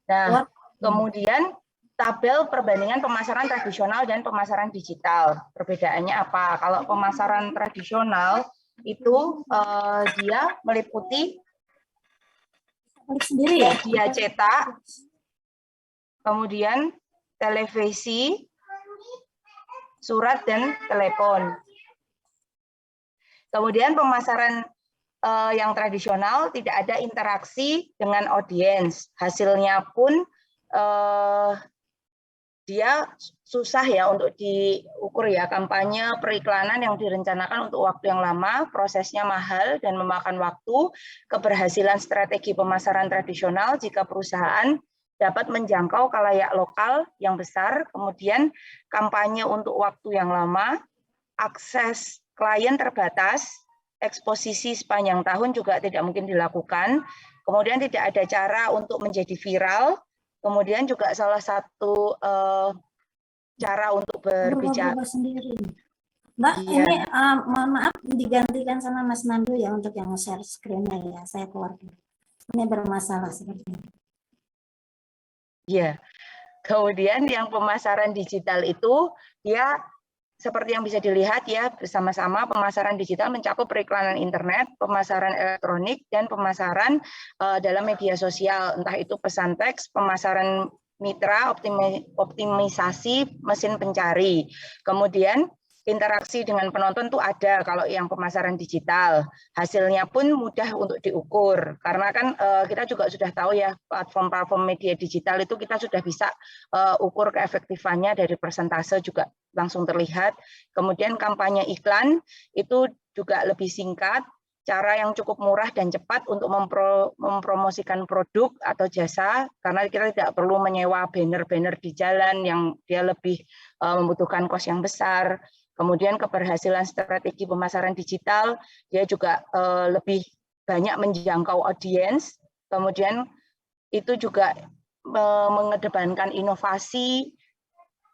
Nah, kemudian tabel perbandingan pemasaran tradisional dan pemasaran digital. Perbedaannya apa? Kalau pemasaran tradisional itu dia meliputi media cetak, kemudian televisi, surat, dan telepon. Kemudian pemasaran yang tradisional tidak ada interaksi dengan audiens. Hasilnya pun dia susah ya untuk diukur ya. Kampanye periklanan yang direncanakan untuk waktu yang lama, prosesnya mahal dan memakan waktu. Keberhasilan strategi pemasaran tradisional jika perusahaan dapat menjangkau khalayak lokal yang besar, kemudian kampanye untuk waktu yang lama, akses klien terbatas, eksposisi sepanjang tahun juga tidak mungkin dilakukan, kemudian tidak ada cara untuk menjadi viral, kemudian juga salah satu cara untuk berbicara sendiri. Mbak, iya. ini mohon maaf digantikan sama Mas Nandu ya untuk yang share screen-nya ya, saya keluar dulu. Ini bermasalah sepertinya. Iya. Kemudian yang pemasaran digital itu dia seperti yang bisa dilihat ya, bersama-sama pemasaran digital mencakup periklanan internet, pemasaran elektronik, dan pemasaran dalam media sosial, entah itu pesan teks, pemasaran mitra, optimisasi mesin pencari. Kemudian interaksi dengan penonton itu ada kalau yang pemasaran digital. Hasilnya pun mudah untuk diukur, karena kan kita juga sudah tahu ya, platform-platform media digital itu kita sudah bisa ukur keefektifannya dari persentase juga langsung terlihat. Kemudian kampanye iklan itu juga lebih singkat, cara yang cukup murah dan cepat untuk mempromosikan produk atau jasa, karena kita tidak perlu menyewa banner-banner di jalan yang dia lebih membutuhkan kos yang besar. Kemudian keberhasilan strategi pemasaran digital, dia juga lebih banyak menjangkau audiens. Kemudian itu juga mengedepankan inovasi,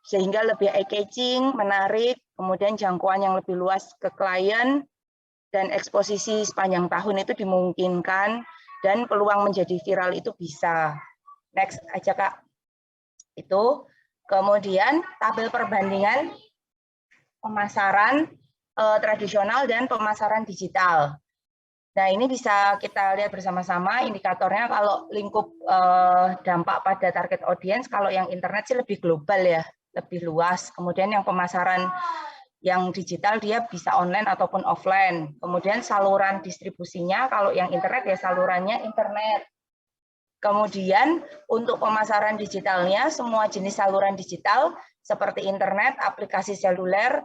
sehingga lebih eye-catching, menarik, kemudian jangkauan yang lebih luas ke klien, dan eksposisi sepanjang tahun itu dimungkinkan, dan peluang menjadi viral itu bisa. Next aja Kak. Itu. Kemudian tabel perbandingan pemasaran tradisional dan pemasaran digital. Nah, ini bisa kita lihat bersama-sama indikatornya. Kalau lingkup dampak pada target audience, kalau yang internet sih lebih global ya, lebih luas. Kemudian yang pemasaran yang digital dia bisa online ataupun offline. Kemudian saluran distribusinya, kalau yang internet ya salurannya internet. Kemudian untuk pemasaran digitalnya, semua jenis saluran digital seperti internet, aplikasi seluler,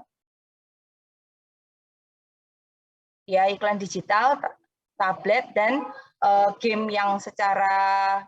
ya iklan digital, tablet, dan game yang secara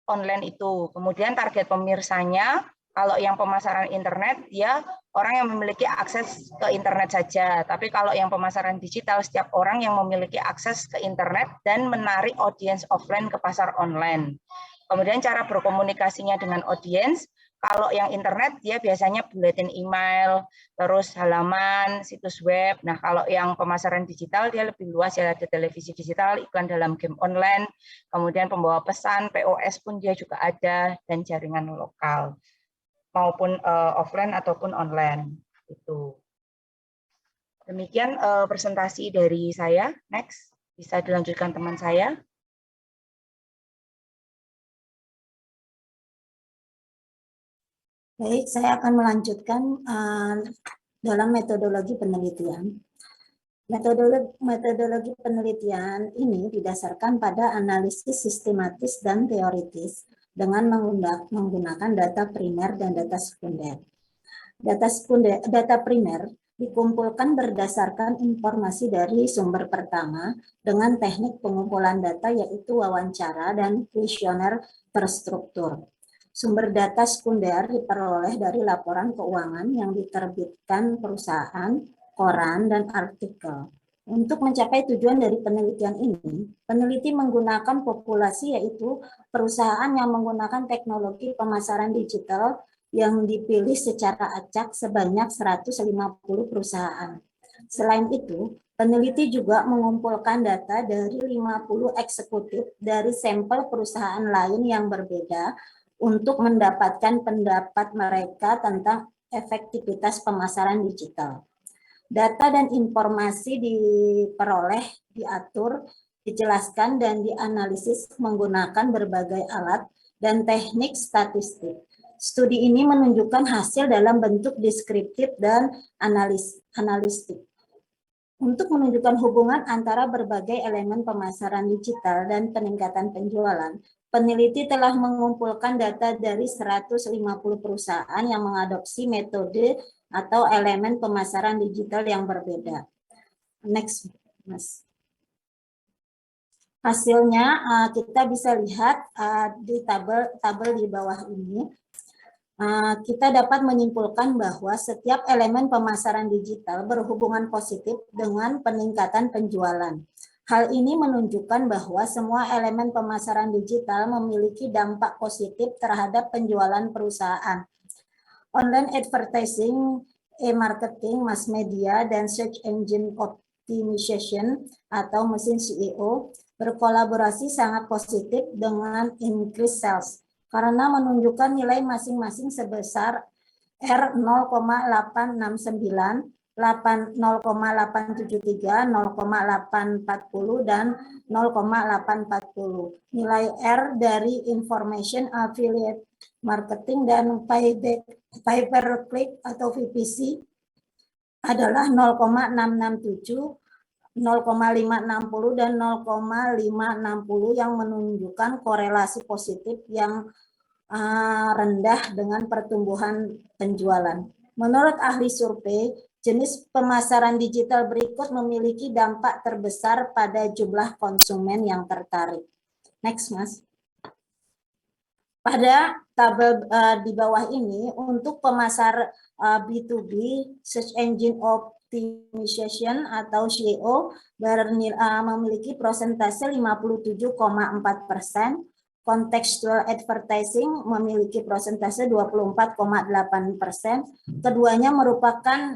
online itu. Kemudian target pemirsanya, kalau yang pemasaran internet, ya orang yang memiliki akses ke internet saja. Tapi kalau yang pemasaran digital, setiap orang yang memiliki akses ke internet dan menarik audiens offline ke pasar online. Kemudian cara berkomunikasinya dengan audiens, kalau yang internet dia biasanya buletin email, terus halaman, situs web. Nah, kalau yang pemasaran digital dia lebih luas ya, ada televisi digital, iklan dalam game online, kemudian pembawa pesan, POS pun dia juga ada, dan jaringan lokal maupun offline ataupun online. Itu. Demikian presentasi dari saya. Next, bisa dilanjutkan teman saya. Baik, saya akan melanjutkan dalam metodologi penelitian. Metodologi penelitian ini didasarkan pada analisis sistematis dan teoritis dengan menggunakan data primer dan data sekunder. Data primer dikumpulkan berdasarkan informasi dari sumber pertama dengan teknik pengumpulan data yaitu wawancara dan kuesioner terstruktur. Sumber data sekunder diperoleh dari laporan keuangan yang diterbitkan perusahaan, koran, dan artikel. Untuk mencapai tujuan dari penelitian ini, peneliti menggunakan populasi yaitu perusahaan yang menggunakan teknologi pemasaran digital yang dipilih secara acak sebanyak 150 perusahaan. Selain itu, peneliti juga mengumpulkan data dari 50 eksekutif dari sampel perusahaan lain yang berbeda untuk mendapatkan pendapat mereka tentang efektivitas pemasaran digital. Data dan informasi diperoleh, diatur, dijelaskan, dan dianalisis menggunakan berbagai alat dan teknik statistik. Studi ini menunjukkan hasil dalam bentuk deskriptif dan analistik. Untuk menunjukkan hubungan antara berbagai elemen pemasaran digital dan peningkatan penjualan, peneliti telah mengumpulkan data dari 150 perusahaan yang mengadopsi metode atau elemen pemasaran digital yang berbeda. Next, Mas. Hasilnya kita bisa lihat di tabel di bawah ini. kita dapat menyimpulkan bahwa setiap elemen pemasaran digital berhubungan positif dengan peningkatan penjualan. Hal ini menunjukkan bahwa semua elemen pemasaran digital memiliki dampak positif terhadap penjualan perusahaan. Online advertising, e-marketing, mass media, dan search engine optimization atau mesin SEO berkolaborasi sangat positif dengan increase sales karena menunjukkan nilai masing-masing sebesar R0,869, 0,873, 0,840, dan 0,840. Nilai R dari information affiliate marketing dan pay per click atau VPC adalah 0,667, 0,560, dan 0,560 yang menunjukkan korelasi positif yang rendah dengan pertumbuhan penjualan. Menurut ahli survei, jenis pemasaran digital berikut memiliki dampak terbesar pada jumlah konsumen yang tertarik. Next, Mas. Pada tabel di bawah ini, untuk pemasar B2B, Search Engine Optimization atau SEO memiliki persentase 57,4%, Contextual Advertising memiliki persentase 24,8%. Keduanya merupakan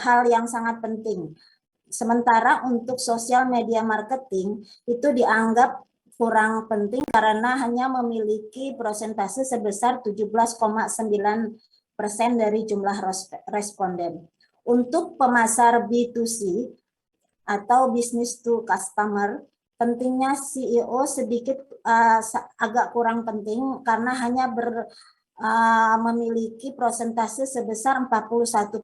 hal yang sangat penting. Sementara untuk social media marketing itu dianggap kurang penting karena hanya memiliki persentase sebesar 17,9% dari jumlah responden. Untuk pemasar B2C atau business to customer, pentingnya SEO sedikit agak kurang penting karena hanya memiliki persentase sebesar 41%,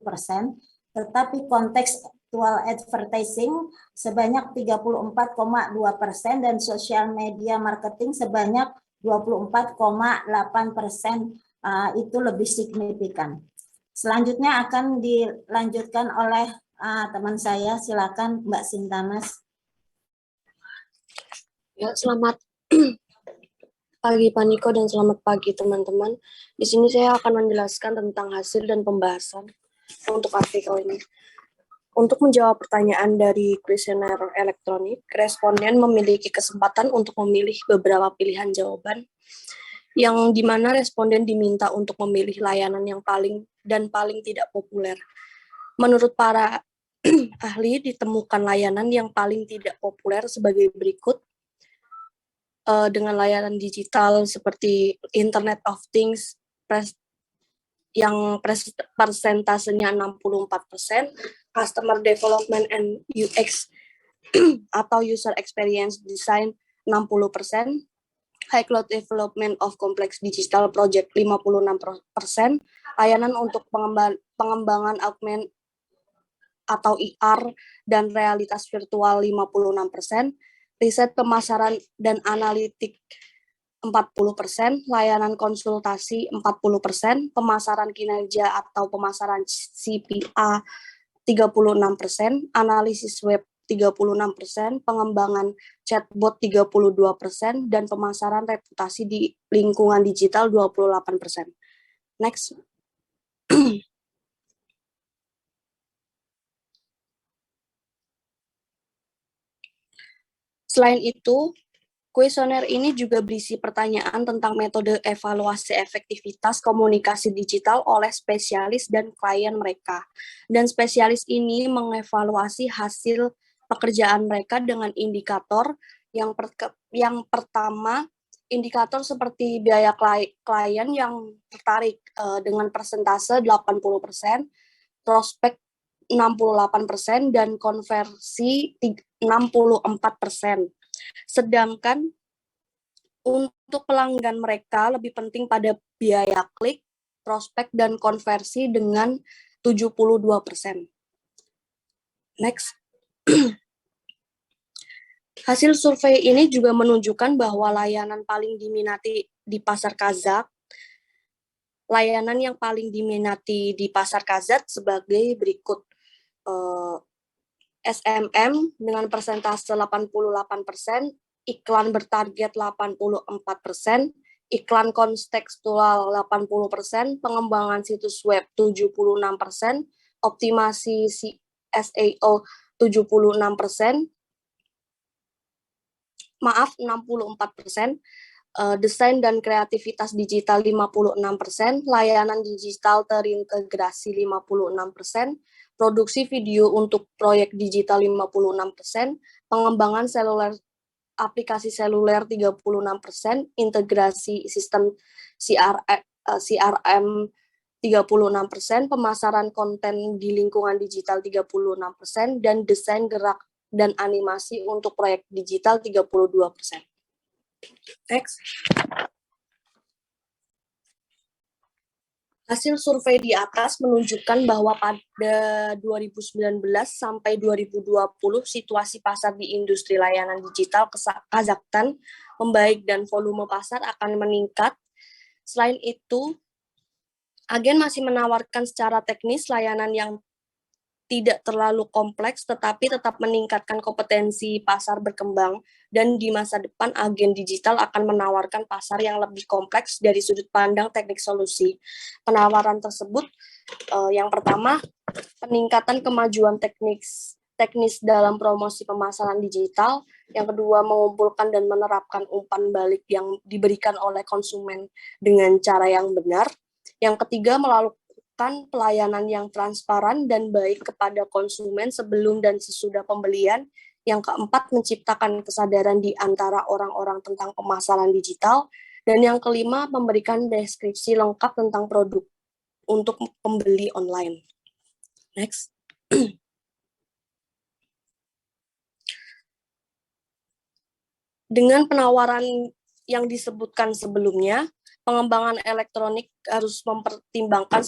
tetapi contextual advertising sebanyak 34,2% dan social media marketing sebanyak 24,8%, itu lebih signifikan. Selanjutnya akan dilanjutkan oleh teman saya, silakan Mbak Sinta, Mas. Ya, selamat pagi Pak Niko dan selamat pagi teman-teman. Di sini saya akan menjelaskan tentang hasil dan pembahasan untuk artikel ini. Untuk menjawab pertanyaan dari kuesioner elektronik, responden memiliki kesempatan untuk memilih beberapa pilihan jawaban, yang dimana responden diminta untuk memilih layanan yang paling tidak populer. Menurut para ahli, ditemukan layanan yang paling tidak populer sebagai berikut. Dengan layanan digital seperti Internet of Things yang persentasenya 64%, Customer Development and UX atau User Experience Design 60%, High Cloud Development of Complex Digital Project 56%, layanan untuk pengembangan augmented atau IR dan realitas virtual 56%, riset pemasaran dan analitik 40%, layanan konsultasi 40%, pemasaran kinerja atau pemasaran CPA 36%, analisis web 36%, pengembangan chatbot 32%, dan pemasaran reputasi di lingkungan digital 28%. Next. Selain itu, kuesioner ini juga berisi pertanyaan tentang metode evaluasi efektivitas komunikasi digital oleh spesialis dan klien mereka. Dan spesialis ini mengevaluasi hasil pekerjaan mereka dengan indikator yang pertama, indikator seperti biaya klien yang tertarik dengan persentase 80%, prospek 68%, dan konversi 64%. Sedangkan untuk pelanggan mereka lebih penting pada biaya klik, prospek, dan konversi dengan 72%. Next. Hasil survei ini juga menunjukkan bahwa layanan paling diminati di pasar Kazakh, layanan yang paling diminati di pasar Kazakh sebagai berikut. SMM dengan persentase 88%, iklan bertarget 84%, iklan kontekstual 80%, pengembangan situs web 76%, optimasi SEO 76%, maaf 64%, desain dan kreativitas digital 56%, layanan digital terintegrasi 56%, produksi video untuk proyek digital 56%, pengembangan aplikasi seluler 36%, integrasi sistem CRM 36%, pemasaran konten di lingkungan digital 36%, dan desain gerak dan animasi untuk proyek digital 32%. Next. Hasil survei di atas menunjukkan bahwa pada 2019 sampai 2020 situasi pasar di industri layanan digital Kazakhstan membaik dan volume pasar akan meningkat. Selain itu, agen masih menawarkan secara teknis layanan yang tidak terlalu kompleks, tetapi tetap meningkatkan kompetensi pasar berkembang, dan di masa depan agen digital akan menawarkan pasar yang lebih kompleks dari sudut pandang teknik solusi. Penawaran tersebut, yang pertama, peningkatan kemajuan teknis dalam promosi pemasaran digital, yang kedua, mengumpulkan dan menerapkan umpan balik yang diberikan oleh konsumen dengan cara yang benar, yang ketiga, melakukan pelayanan yang transparan dan baik kepada konsumen sebelum dan sesudah pembelian. Yang keempat, menciptakan kesadaran di antara orang-orang tentang pemasaran digital. Dan yang kelima, memberikan deskripsi lengkap tentang produk untuk pembeli online. Next. Dengan penawaran yang disebutkan sebelumnya, pengembangan elektronik harus mempertimbangkan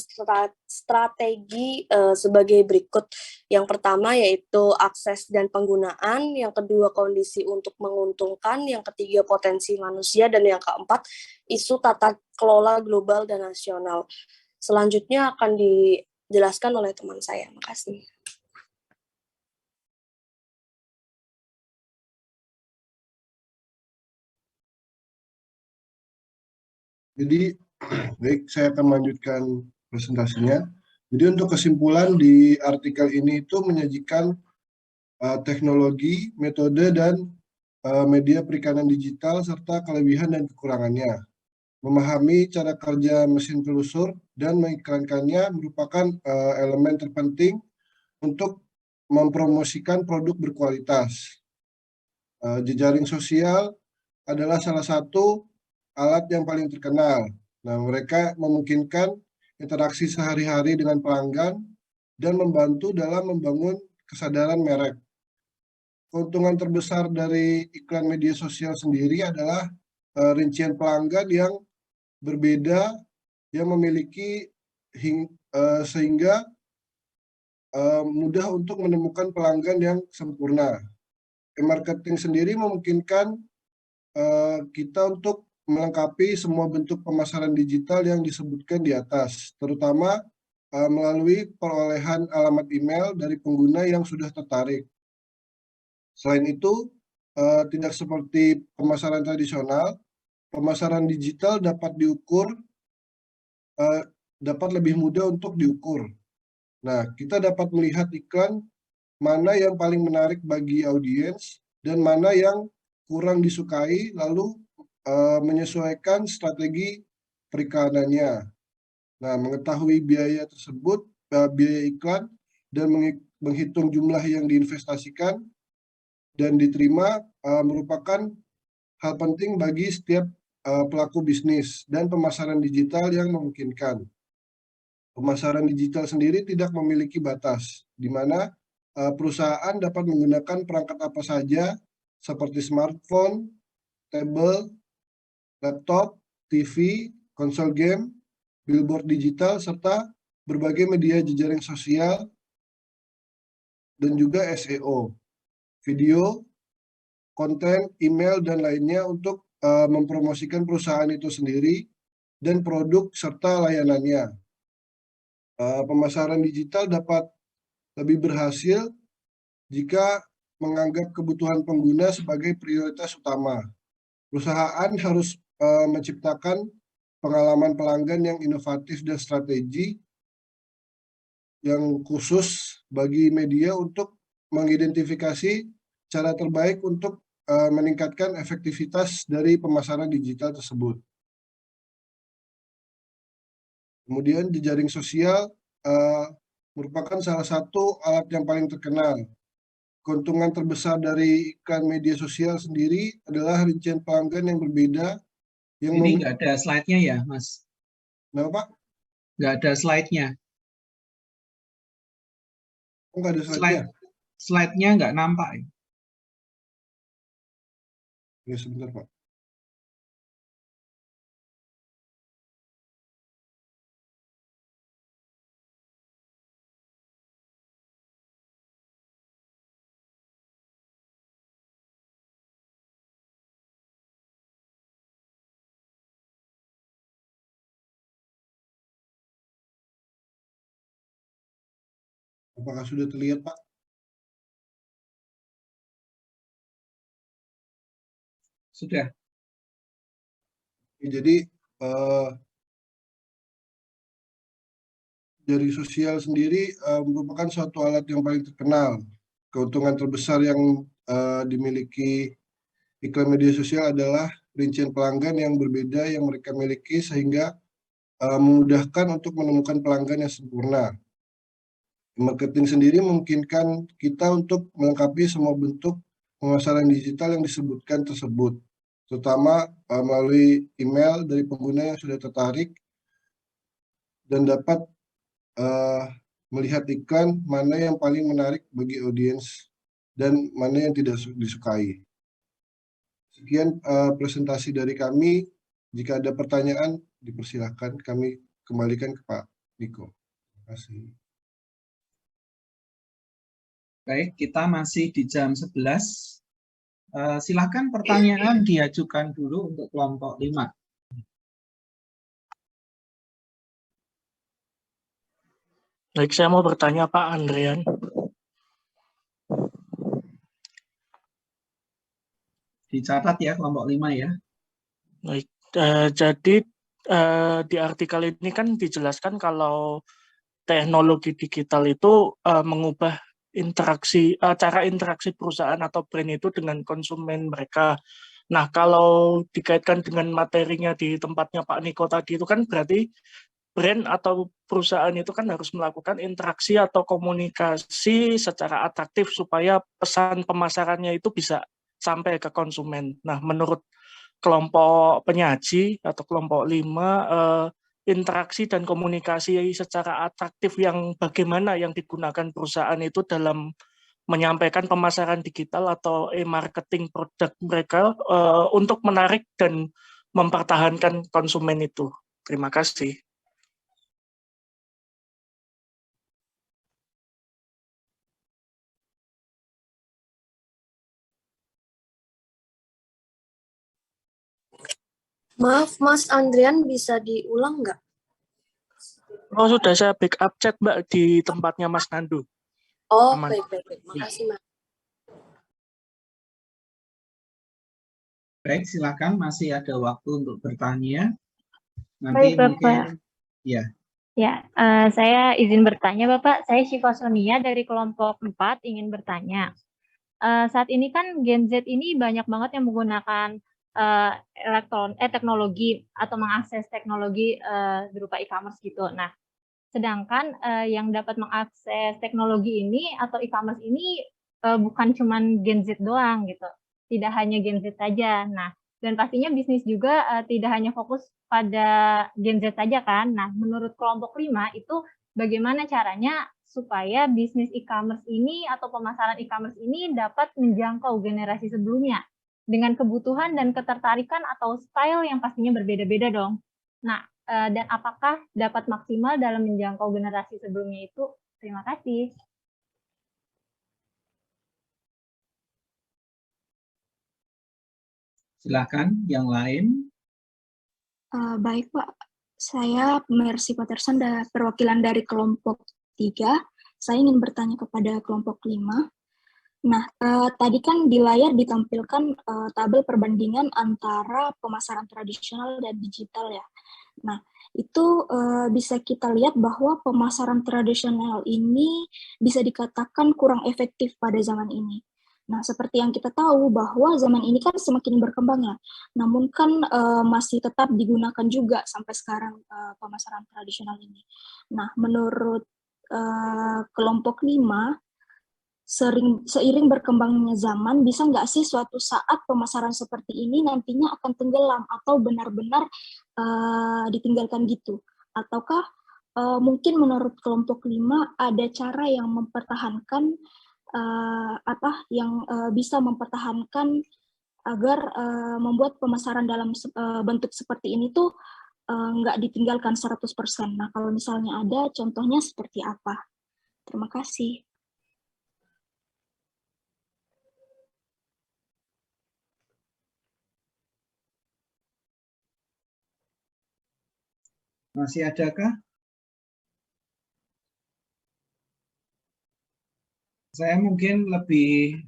strategi sebagai berikut. Yang pertama yaitu akses dan penggunaan, yang kedua kondisi untuk menguntungkan, yang ketiga potensi manusia, dan yang keempat isu tata kelola global dan nasional. Selanjutnya akan dijelaskan oleh teman saya. Makasih. Jadi, baik, saya akan melanjutkan presentasinya. Jadi untuk kesimpulan di artikel ini itu menyajikan teknologi, metode, dan media perikanan digital serta kelebihan dan kekurangannya. Memahami cara kerja mesin telusur dan mengiklankannya merupakan elemen terpenting untuk mempromosikan produk berkualitas. Jejaring sosial adalah salah satu alat yang paling terkenal. Nah, mereka memungkinkan interaksi sehari-hari dengan pelanggan dan membantu dalam membangun kesadaran merek. Keuntungan terbesar dari iklan media sosial sendiri adalah rincian pelanggan yang berbeda yang memiliki sehingga mudah untuk menemukan pelanggan yang sempurna. E-marketing sendiri memungkinkan kita untuk melengkapi semua bentuk pemasaran digital yang disebutkan di atas, terutama melalui perolehan alamat email dari pengguna yang sudah tertarik. Selain itu, tidak seperti pemasaran tradisional, pemasaran digital dapat lebih mudah untuk diukur. Nah, kita dapat melihat iklan mana yang paling menarik bagi audiens dan mana yang kurang disukai, lalu menyesuaikan strategi periklanannya. Nah, mengetahui biaya tersebut, biaya iklan, dan menghitung jumlah yang diinvestasikan dan diterima merupakan hal penting bagi setiap pelaku bisnis dan pemasaran digital yang memungkinkan. Pemasaran digital sendiri tidak memiliki batas, di mana perusahaan dapat menggunakan perangkat apa saja seperti smartphone, tablet, laptop, TV, konsol game, billboard digital, serta berbagai media jejaring sosial, dan juga SEO, video, konten, email, dan lainnya untuk mempromosikan perusahaan itu sendiri dan produk serta layanannya. Pemasaran digital dapat lebih berhasil jika menganggap kebutuhan pengguna sebagai prioritas utama. Perusahaan harus menciptakan pengalaman pelanggan yang inovatif dan strategi yang khusus bagi media untuk mengidentifikasi cara terbaik untuk meningkatkan efektivitas dari pemasaran digital tersebut. Kemudian jejaring sosial merupakan salah satu alat yang paling terkenal. Keuntungan terbesar dari iklan media sosial sendiri adalah rincian pelanggan yang berbeda. Ini nggak ada slide-nya ya, Mas? Kenapa, Pak? Nggak ada slide-nya. Oh, nggak ada slide-nya? Slide-nya nggak nampak. Ya, sebentar, Pak. Apakah sudah terlihat, Pak? Sudah. Jadi jaring sosial sendiri merupakan suatu alat yang paling terkenal. Keuntungan terbesar yang dimiliki iklan media sosial adalah rincian pelanggan yang berbeda yang mereka miliki sehingga memudahkan untuk menemukan pelanggan yang sempurna. Marketing sendiri memungkinkan kita untuk melengkapi semua bentuk pemasaran digital yang disebutkan tersebut, terutama melalui email dari pengguna yang sudah tertarik dan dapat melihat iklan mana yang paling menarik bagi audiens dan mana yang tidak disukai. Sekian presentasi dari kami. Jika ada pertanyaan, dipersilahkan kami kembalikan ke Pak Niko. Terima kasih. Baik, kita masih di jam 11. Silakan pertanyaan diajukan dulu untuk kelompok 5. Baik, saya mau bertanya Pak Andrian. Dicatat ya kelompok 5 ya. Baik, jadi di artikel ini kan dijelaskan kalau teknologi digital itu mengubah cara interaksi perusahaan atau brand itu dengan konsumen mereka. Nah, kalau dikaitkan dengan materinya di tempatnya Pak Niko tadi itu kan berarti brand atau perusahaan itu kan harus melakukan interaksi atau komunikasi secara atraktif supaya pesan pemasarannya itu bisa sampai ke konsumen. Nah, menurut kelompok penyaji atau kelompok 5, interaksi dan komunikasi secara atraktif yang bagaimana yang digunakan perusahaan itu dalam menyampaikan pemasaran digital atau e-marketing produk mereka untuk menarik dan mempertahankan konsumen itu. Terima kasih. Maaf, Mas Andrian, bisa diulang nggak? Oh, sudah saya backup chat, Mbak, di tempatnya Mas Nandu. Oh, Aman. baik. Makasih, Mas. Baik, silakan, masih ada waktu untuk bertanya. Baik, Nanti Bapak. mungkin ya. Ya, saya izin bertanya, Bapak. Saya Syifa Sonia dari kelompok 4 ingin bertanya. Saat ini kan Gen Z ini banyak banget yang menggunakan teknologi atau mengakses teknologi berupa e-commerce gitu. Nah, sedangkan yang dapat mengakses teknologi ini atau e-commerce ini bukan cuman Gen Z doang gitu. Tidak hanya Gen Z saja. Nah, dan pastinya bisnis juga tidak hanya fokus pada Gen Z saja kan. Nah, menurut kelompok 5 itu bagaimana caranya supaya bisnis e-commerce ini atau pemasaran e-commerce ini dapat menjangkau generasi sebelumnya dengan kebutuhan dan ketertarikan atau style yang pastinya berbeda-beda dong. Nah, dan apakah dapat maksimal dalam menjangkau generasi sebelumnya itu? Terima kasih. Silakan yang lain. Baik, Pak. Saya Mercy Patterson, perwakilan dari kelompok 3. Saya ingin bertanya kepada kelompok 5. Nah, tadi kan di layar ditampilkan tabel perbandingan antara pemasaran tradisional dan digital ya. Nah, itu bisa kita lihat bahwa pemasaran tradisional ini bisa dikatakan kurang efektif pada zaman ini. Nah, seperti yang kita tahu bahwa zaman ini kan semakin berkembang ya, namun kan masih tetap digunakan juga sampai sekarang pemasaran tradisional ini. Nah, menurut kelompok 5, seiring berkembangnya zaman, bisa nggak sih suatu saat pemasaran seperti ini nantinya akan tenggelam atau benar-benar ditinggalkan gitu? Ataukah mungkin menurut kelompok 5 ada cara yang mempertahankan bisa mempertahankan agar membuat pemasaran dalam bentuk seperti ini tuh nggak ditinggalkan 100%. Nah, kalau misalnya ada, contohnya seperti apa? Terima kasih. Masih adakah? Saya mungkin lebih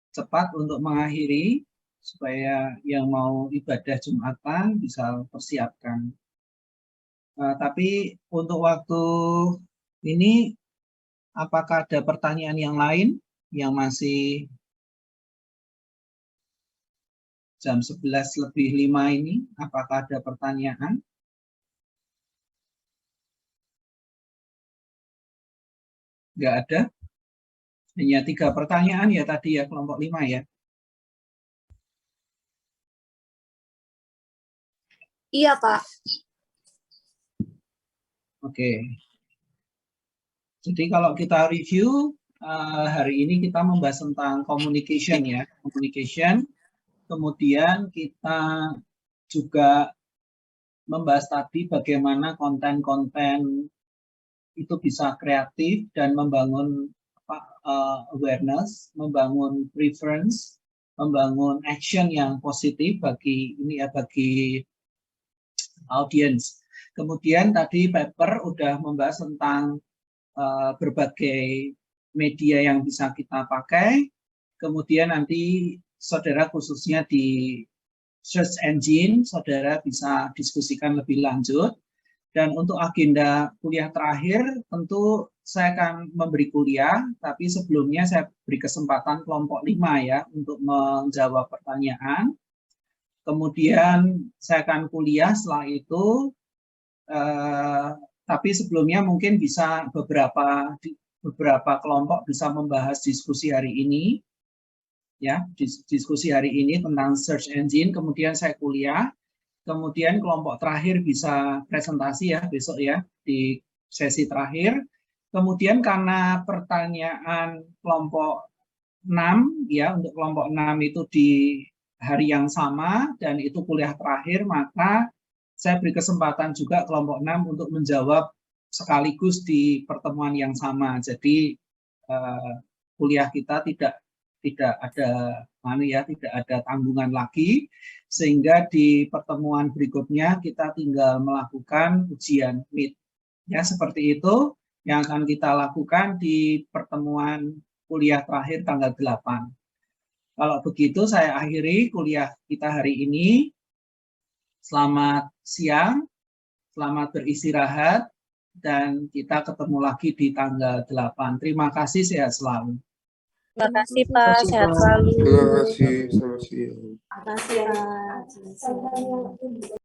cepat untuk mengakhiri supaya yang mau ibadah Jumatan bisa persiapkan. Tapi untuk waktu ini, apakah ada pertanyaan yang lain yang masih jam 11:05 ini? Apakah ada pertanyaan? Nggak ada. Hanya 3 pertanyaan ya tadi ya, kelompok 5 ya. Iya, Pak. Oke. Jadi kalau kita review, hari ini kita membahas tentang communication ya. Communication. Kemudian kita juga membahas tadi bagaimana konten-konten itu bisa kreatif dan membangun awareness, membangun preference, membangun action yang positif bagi audience. Kemudian tadi paper udah membahas tentang berbagai media yang bisa kita pakai. Kemudian nanti saudara khususnya di search engine, saudara bisa diskusikan lebih lanjut. Dan untuk agenda kuliah terakhir, tentu saya akan memberi kuliah, tapi sebelumnya saya beri kesempatan kelompok 5 ya, untuk menjawab pertanyaan. Kemudian saya akan kuliah setelah itu, tapi sebelumnya mungkin bisa beberapa kelompok bisa membahas diskusi hari ini, ya, diskusi hari ini tentang search engine, kemudian saya kuliah. Kemudian kelompok terakhir bisa presentasi ya besok ya di sesi terakhir. Kemudian karena pertanyaan kelompok 6 ya, untuk kelompok 6 itu di hari yang sama dan itu kuliah terakhir, maka saya beri kesempatan juga kelompok 6 untuk menjawab sekaligus di pertemuan yang sama. Jadi kuliah kita tidak ada tanggungan lagi, sehingga di pertemuan berikutnya kita tinggal melakukan ujian MIT. Ya, seperti itu yang akan kita lakukan di pertemuan kuliah terakhir tanggal 8. Kalau begitu saya akhiri kuliah kita hari ini. Selamat siang, selamat beristirahat, dan kita ketemu lagi di tanggal 8. Terima kasih, sehat selalu. Terima kasih, Pak. Sehat selalu. Terima kasih. Selamat siang. Terima kasih, Pak.